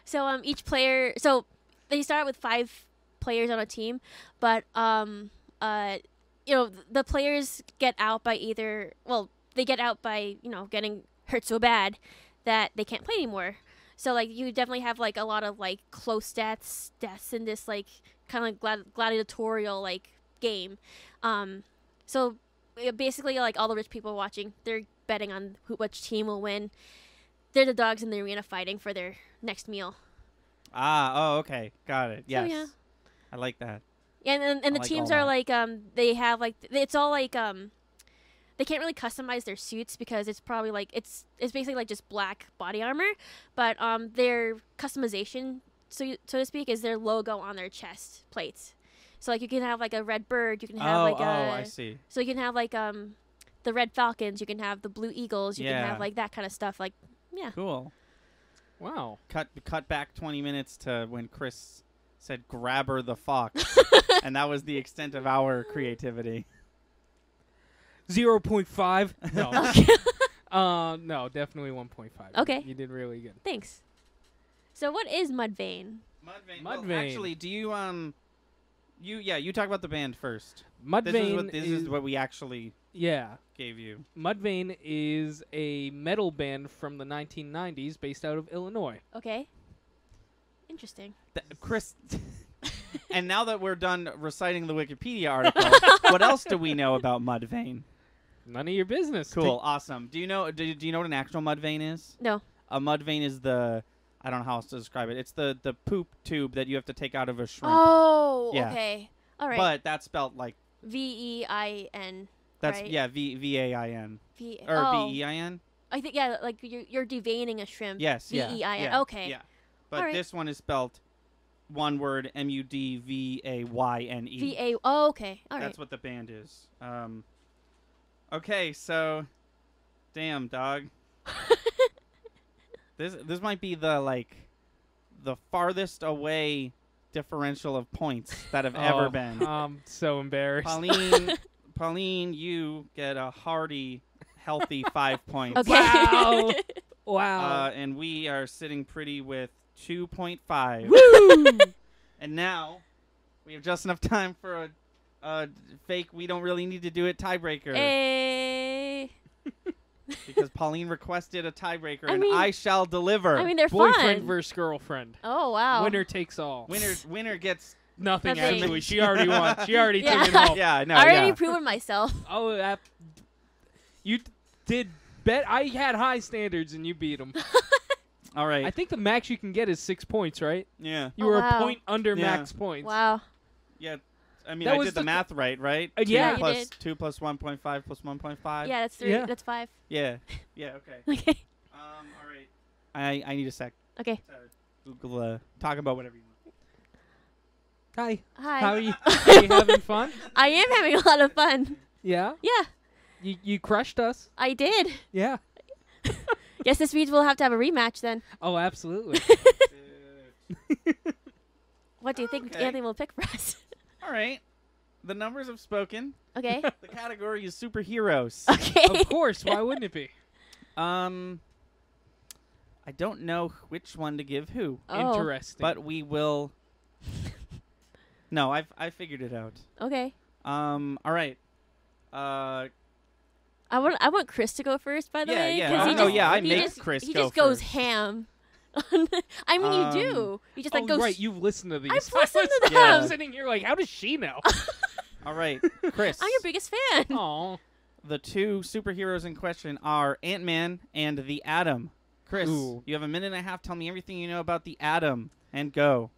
So each player, so they start with 5 players on a team, but the players get out by they get out by getting hurt so bad that they can't play anymore. So like you definitely have like a lot of like close deaths in this like kind of like gladiatorial like game. So basically like all the rich people watching, they're betting on which team will win. They're the dogs in the arena fighting for their next meal. Okay, got it. Yes, yeah. I like that. Yeah, and the like teams all are that. like they have like it's all like they can't really customize their suits because it's probably like it's basically like just black body armor, but their customization so to speak is their logo on their chest plates. So like you can have like a red bird, you can have I see. so you can have like the red falcons, you can have the blue eagles, you can Yeah. have like that kind of stuff. Like yeah. Cool. Wow. Cut back 20 minutes to when Chris said "grabber the fox," and that was the extent of our creativity. 0.5. No. No, definitely 1.5. Okay. You did really good. Thanks. So what is Mudvayne? Mudvayne. Mudvayne. Well, actually, do you you talk about the band first. Mudvayne This is what we actually yeah. gave you. Mudvayne is a metal band from the 1990s based out of Illinois. Okay. Interesting. Chris. And now that we're done reciting the Wikipedia article, what else do we know about Mudvayne? None of your business. Cool, awesome. Do you know what an actual Mudvayne is? No. A Mudvayne is I don't know how else to describe it. It's the poop tube that you have to take out of a shrimp. Oh, Yeah. okay. All right. But that's spelled like VEIN. that's right? yeah VAIN V or oh. VEIN. I think like you're deveining a shrimp. Yes, yeah. VEIN. Yeah, Okay. Yeah. But Alright. this one is spelled one word MUDVAYNE. VA. Oh, okay. All right. That's what the band is. Okay, so damn dog. This might be the farthest away differential of points that have ever been. I'm so embarrassed. Pauline, you get a hearty, healthy 5 points. Okay. Wow. Wow. And we are sitting pretty with 2.5. Woo! And now we have just enough time for a fake. We don't really need to do it tiebreaker Hey. because Pauline requested a tiebreaker, I and mean- I shall deliver. I mean, they're Boyfriend fun. versus girlfriend. Oh wow. Winner takes all. Winner gets. Nothing, Nothing. actually. She already won. She already Yeah. took it home. Yeah, no, I already yeah. proven myself. Oh, you did bet. I had high standards and you beat him. All right. I think the max you can get is 6 points, right? Yeah. You Oh, were wow. a point under Yeah. max points. Wow. Yeah. I mean, That I was did the the- math right? Yeah. You did. 2 plus 1.5 plus 1.5. Yeah, that's 3. Yeah. That's 5. Yeah. Yeah. Okay. Okay. All right. I need a sec Okay. to Google. Talk about whatever you want. Hi. Hi. How are you? Are you having fun? I am having a lot of fun. Yeah. Yeah, You crushed us. I did. Yeah. Guess this means we'll have to have a rematch then. Oh, absolutely. What do you think Okay. Anthony will pick for us? All right. The numbers have spoken. Okay. The category is superheroes. Okay. Of course. Why wouldn't it be? I don't know which one to give who, Oh. Interesting. but we will. No, I figured it out. Okay. All right. I want Chris to go first. By the Yeah, way, yeah. 'cause he Oh, just, yeah, I he make just, Chris He go just goes first. ham. I mean, you do. You just like oh, go. right. You've listened to these. I've listened to I was them. sitting here like, how does she know? All right, Chris. I'm your biggest fan. Oh. The two superheroes in question are Ant-Man and the Atom. Chris, Ooh. you have a minute and a half. Tell me everything you know about the Atom, and go.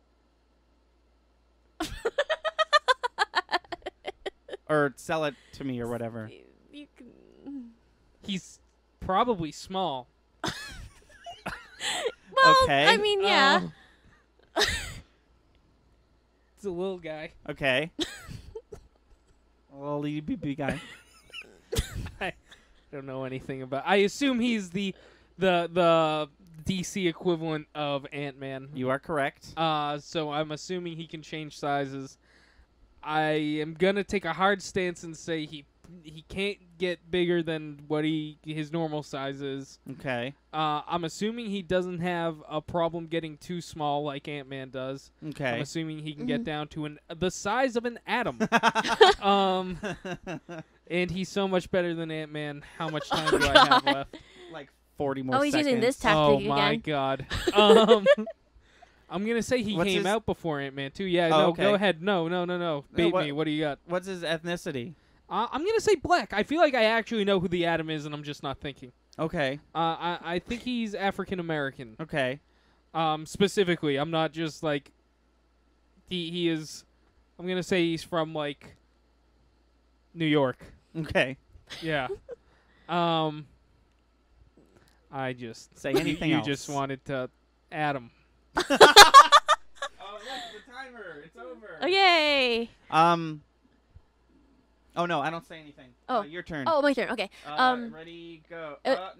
Or sell it to me or whatever. You can. He's probably small. Well, Okay. I mean, yeah. It's a little guy. Okay. Little BB guy. I don't know anything about. I assume he's the DC equivalent of Ant-Man. You are correct. So I'm assuming he can change sizes. I am gonna take a hard stance and say he can't get bigger than what his normal size is. Okay. I'm assuming he doesn't have a problem getting too small like Ant-Man does. Okay. I'm assuming he can get down to the size of an atom. And he's so much better than Ant-Man. How much time do I have left? Like 40 more he's seconds. using this tactic Oh again. my god. I'm gonna say he What's came his- out before Ant-Man too. Yeah, Oh, no, okay. go ahead. No. Bait what- me. What do you got? What's his ethnicity? I'm gonna say black. I feel like I actually know who the Atom is, and I'm just not thinking. Okay. I think he's African American. Okay. Specifically, I'm not just like he is. I'm gonna say he's from like New York. Okay. Yeah. I just Say anything you else. just wanted to Adam. Oh, look, the timer. It's over. Oh, yay. Oh, no, I don't say anything. Oh. Your turn. Oh, my turn. Okay. Ready, go. uh,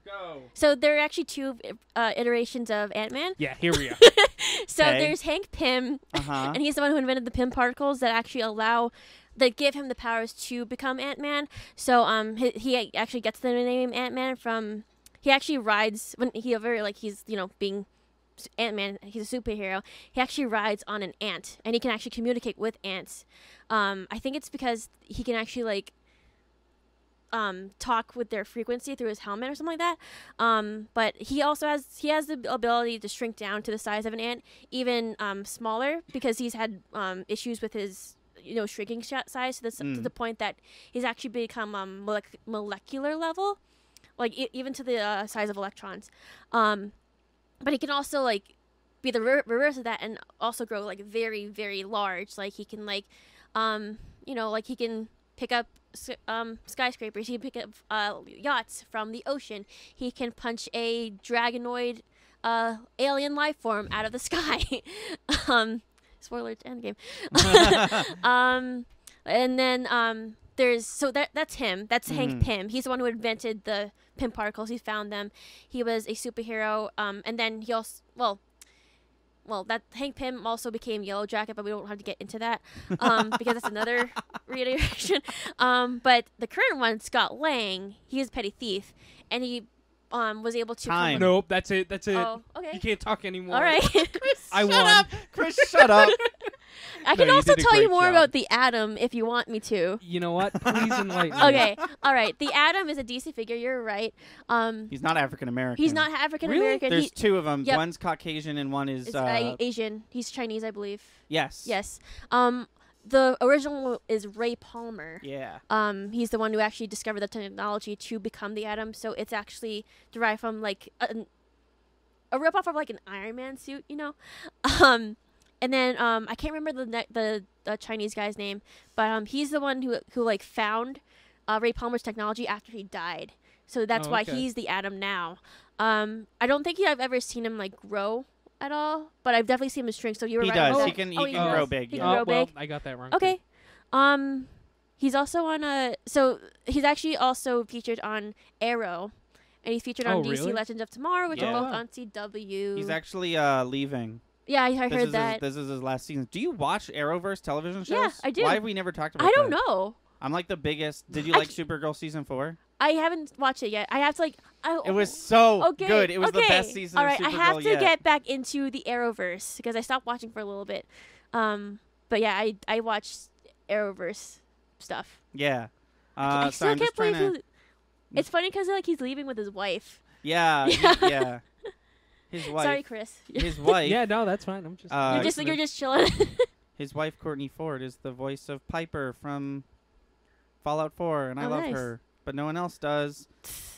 Go. So there are actually two iterations of Ant-Man. Yeah, here we are. So Okay. there's Hank Pym, Uh-huh. and he's the one who invented the Pym particles that give him the powers to become Ant-Man. So he actually gets the name Ant-Man from. He actually rides when he's being Ant-Man. He's a superhero. He actually rides on an ant, and he can actually communicate with ants. I think it's because he can actually talk with their frequency through his helmet or something like that. But he also has the ability to shrink down to the size of an ant, even smaller, because he's had issues with his shrinking size to the point that he's actually become molecular level, even to the size of electrons. But he can also be the reverse of that and also grow very, very large. Like he can he can pick up skyscrapers. He can pick up yachts from the ocean. He can punch a dragonoid alien life form out of the sky. Spoiler to Endgame. And then that's him. That's Hank Pym. He's the one who invented the Pym particles. He found them. He was a superhero. And then he also that Hank Pym also became Yellow Jacket, but we don't have to get into that because that's another reiteration. But the current one, Scott Lang, he is a petty thief, and he was able to. Time. Nope, that's it. That's it. Oh, okay. You can't talk anymore. All right. I won. Shut up. Chris, shut up. I can No, you also did a tell you great more job. about the Atom if you want me to. You know what? Please enlighten me. Okay. All right. The Atom is a DC figure. You're right. He's not African American. He's not African American. There's two of them. Yep. One's Caucasian and one is Asian. He's Chinese, I believe. yes. Yes. The original is Ray Palmer. Yeah. He's the one who actually discovered the technology to become the Atom. So it's actually derived from a rip-off of an Iron Man suit, And then I can't remember the Chinese guy's name, but he's the one who found Ray Palmer's technology after he died. So that's why okay. he's the Atom now. I don't think I've ever seen him grow at all, but I've definitely seen him shrink. So you were He right. does. Oh, He can he grow does. big. He Yeah. can grow well, big. I got that wrong. Okay. He's also on so he's actually also featured on Arrow, and he's featured on Oh, DC really? Legends of Tomorrow, which Yeah. are both Wow. on CW. He's actually leaving. Yeah, I This heard is that. this is his last season. Do you watch Arrowverse television shows? Yeah, I do. Why have we never talked about I don't that? know. I'm the biggest. Did you I like Supergirl season 4? I haven't watched it yet. I have to It was so okay, good. It was the okay. best season All right, of Supergirl I have to yet. get back into the Arrowverse because I stopped watching for a little bit. But yeah, I watched Arrowverse stuff. Yeah. I So still I'm can't just trying believe to. it's funny because he's leaving with his wife. Yeah. Yeah. Yeah. His wife. Sorry, Chris. His wife. Yeah, no, that's fine. I'm just. you're just chilling. His wife, Courtney Ford, is the voice of Piper from Fallout 4, and I Oh, love nice. her. But no one else does.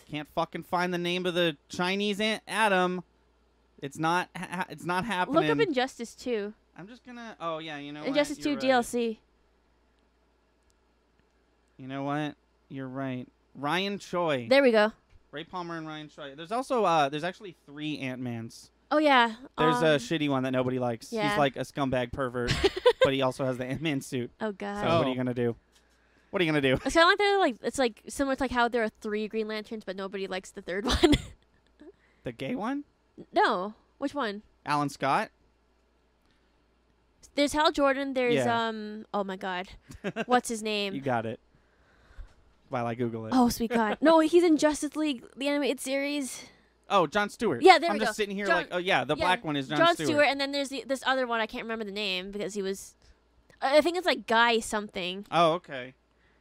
Can't fucking find the name of the Chinese Atom. It's not. It's not happening. Look up Injustice 2. I'm just gonna. Oh yeah, you know Injustice what? 2 You're right. DLC. You know what? You're right. Ryan Choi. There we go. Ray Palmer and Ryan Choi. There's also there's actually 3 Ant-Mans. Oh yeah. There's a shitty one that nobody likes. yeah. He's like a scumbag pervert, but he also has the Ant-Man suit. Oh god. So what are you gonna do? What are you gonna do? It's kind of it's similar to how there are 3 Green Lanterns, but nobody likes the third one. The gay one? No. Which one? Alan Scott? There's Hal Jordan. There's Yeah. Oh my God, what's his name? You got it. While I Google it. Oh sweet God, no, he's in Justice League, the animated series. Oh, Jon Stewart. Yeah, there I'm we just go. sitting here Jon- like, oh yeah, the yeah, black one is Jon Jon Stewart. and then there's this other one I can't remember the name because he was. I think it's like Guy something. Oh, okay.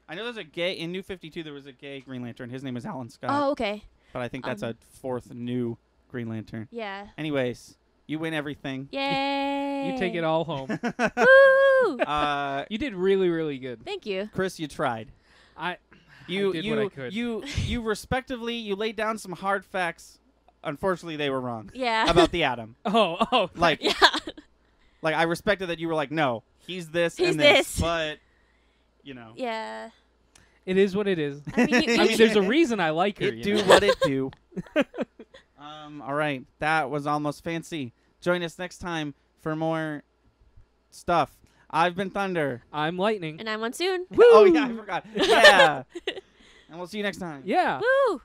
I know there's a gay in New 52. There was a gay Green Lantern. His name is Alan Scott. Oh okay. But I think that's a fourth new Green Lantern. Yeah. Anyways, you win everything. Yay! You take it all home. Woo! You did really, really good. Thank you. Chris, you tried. I You did you what I could. you respectively you laid down some hard facts. Unfortunately, they were wrong Yeah. about the Atom. Oh. Like Yeah. like I respected that you were like, no, he's this He's and this, this. but you know, Yeah. It is what it is. I mean, I mean, there's a reason I like her. it you do know? what it do. All right, that was almost fancy. Join us next time for more stuff. I've been Thunder. I'm lightning. And I'm one soon. Oh yeah, I forgot. Yeah, and we'll see you next time. Yeah. Woo!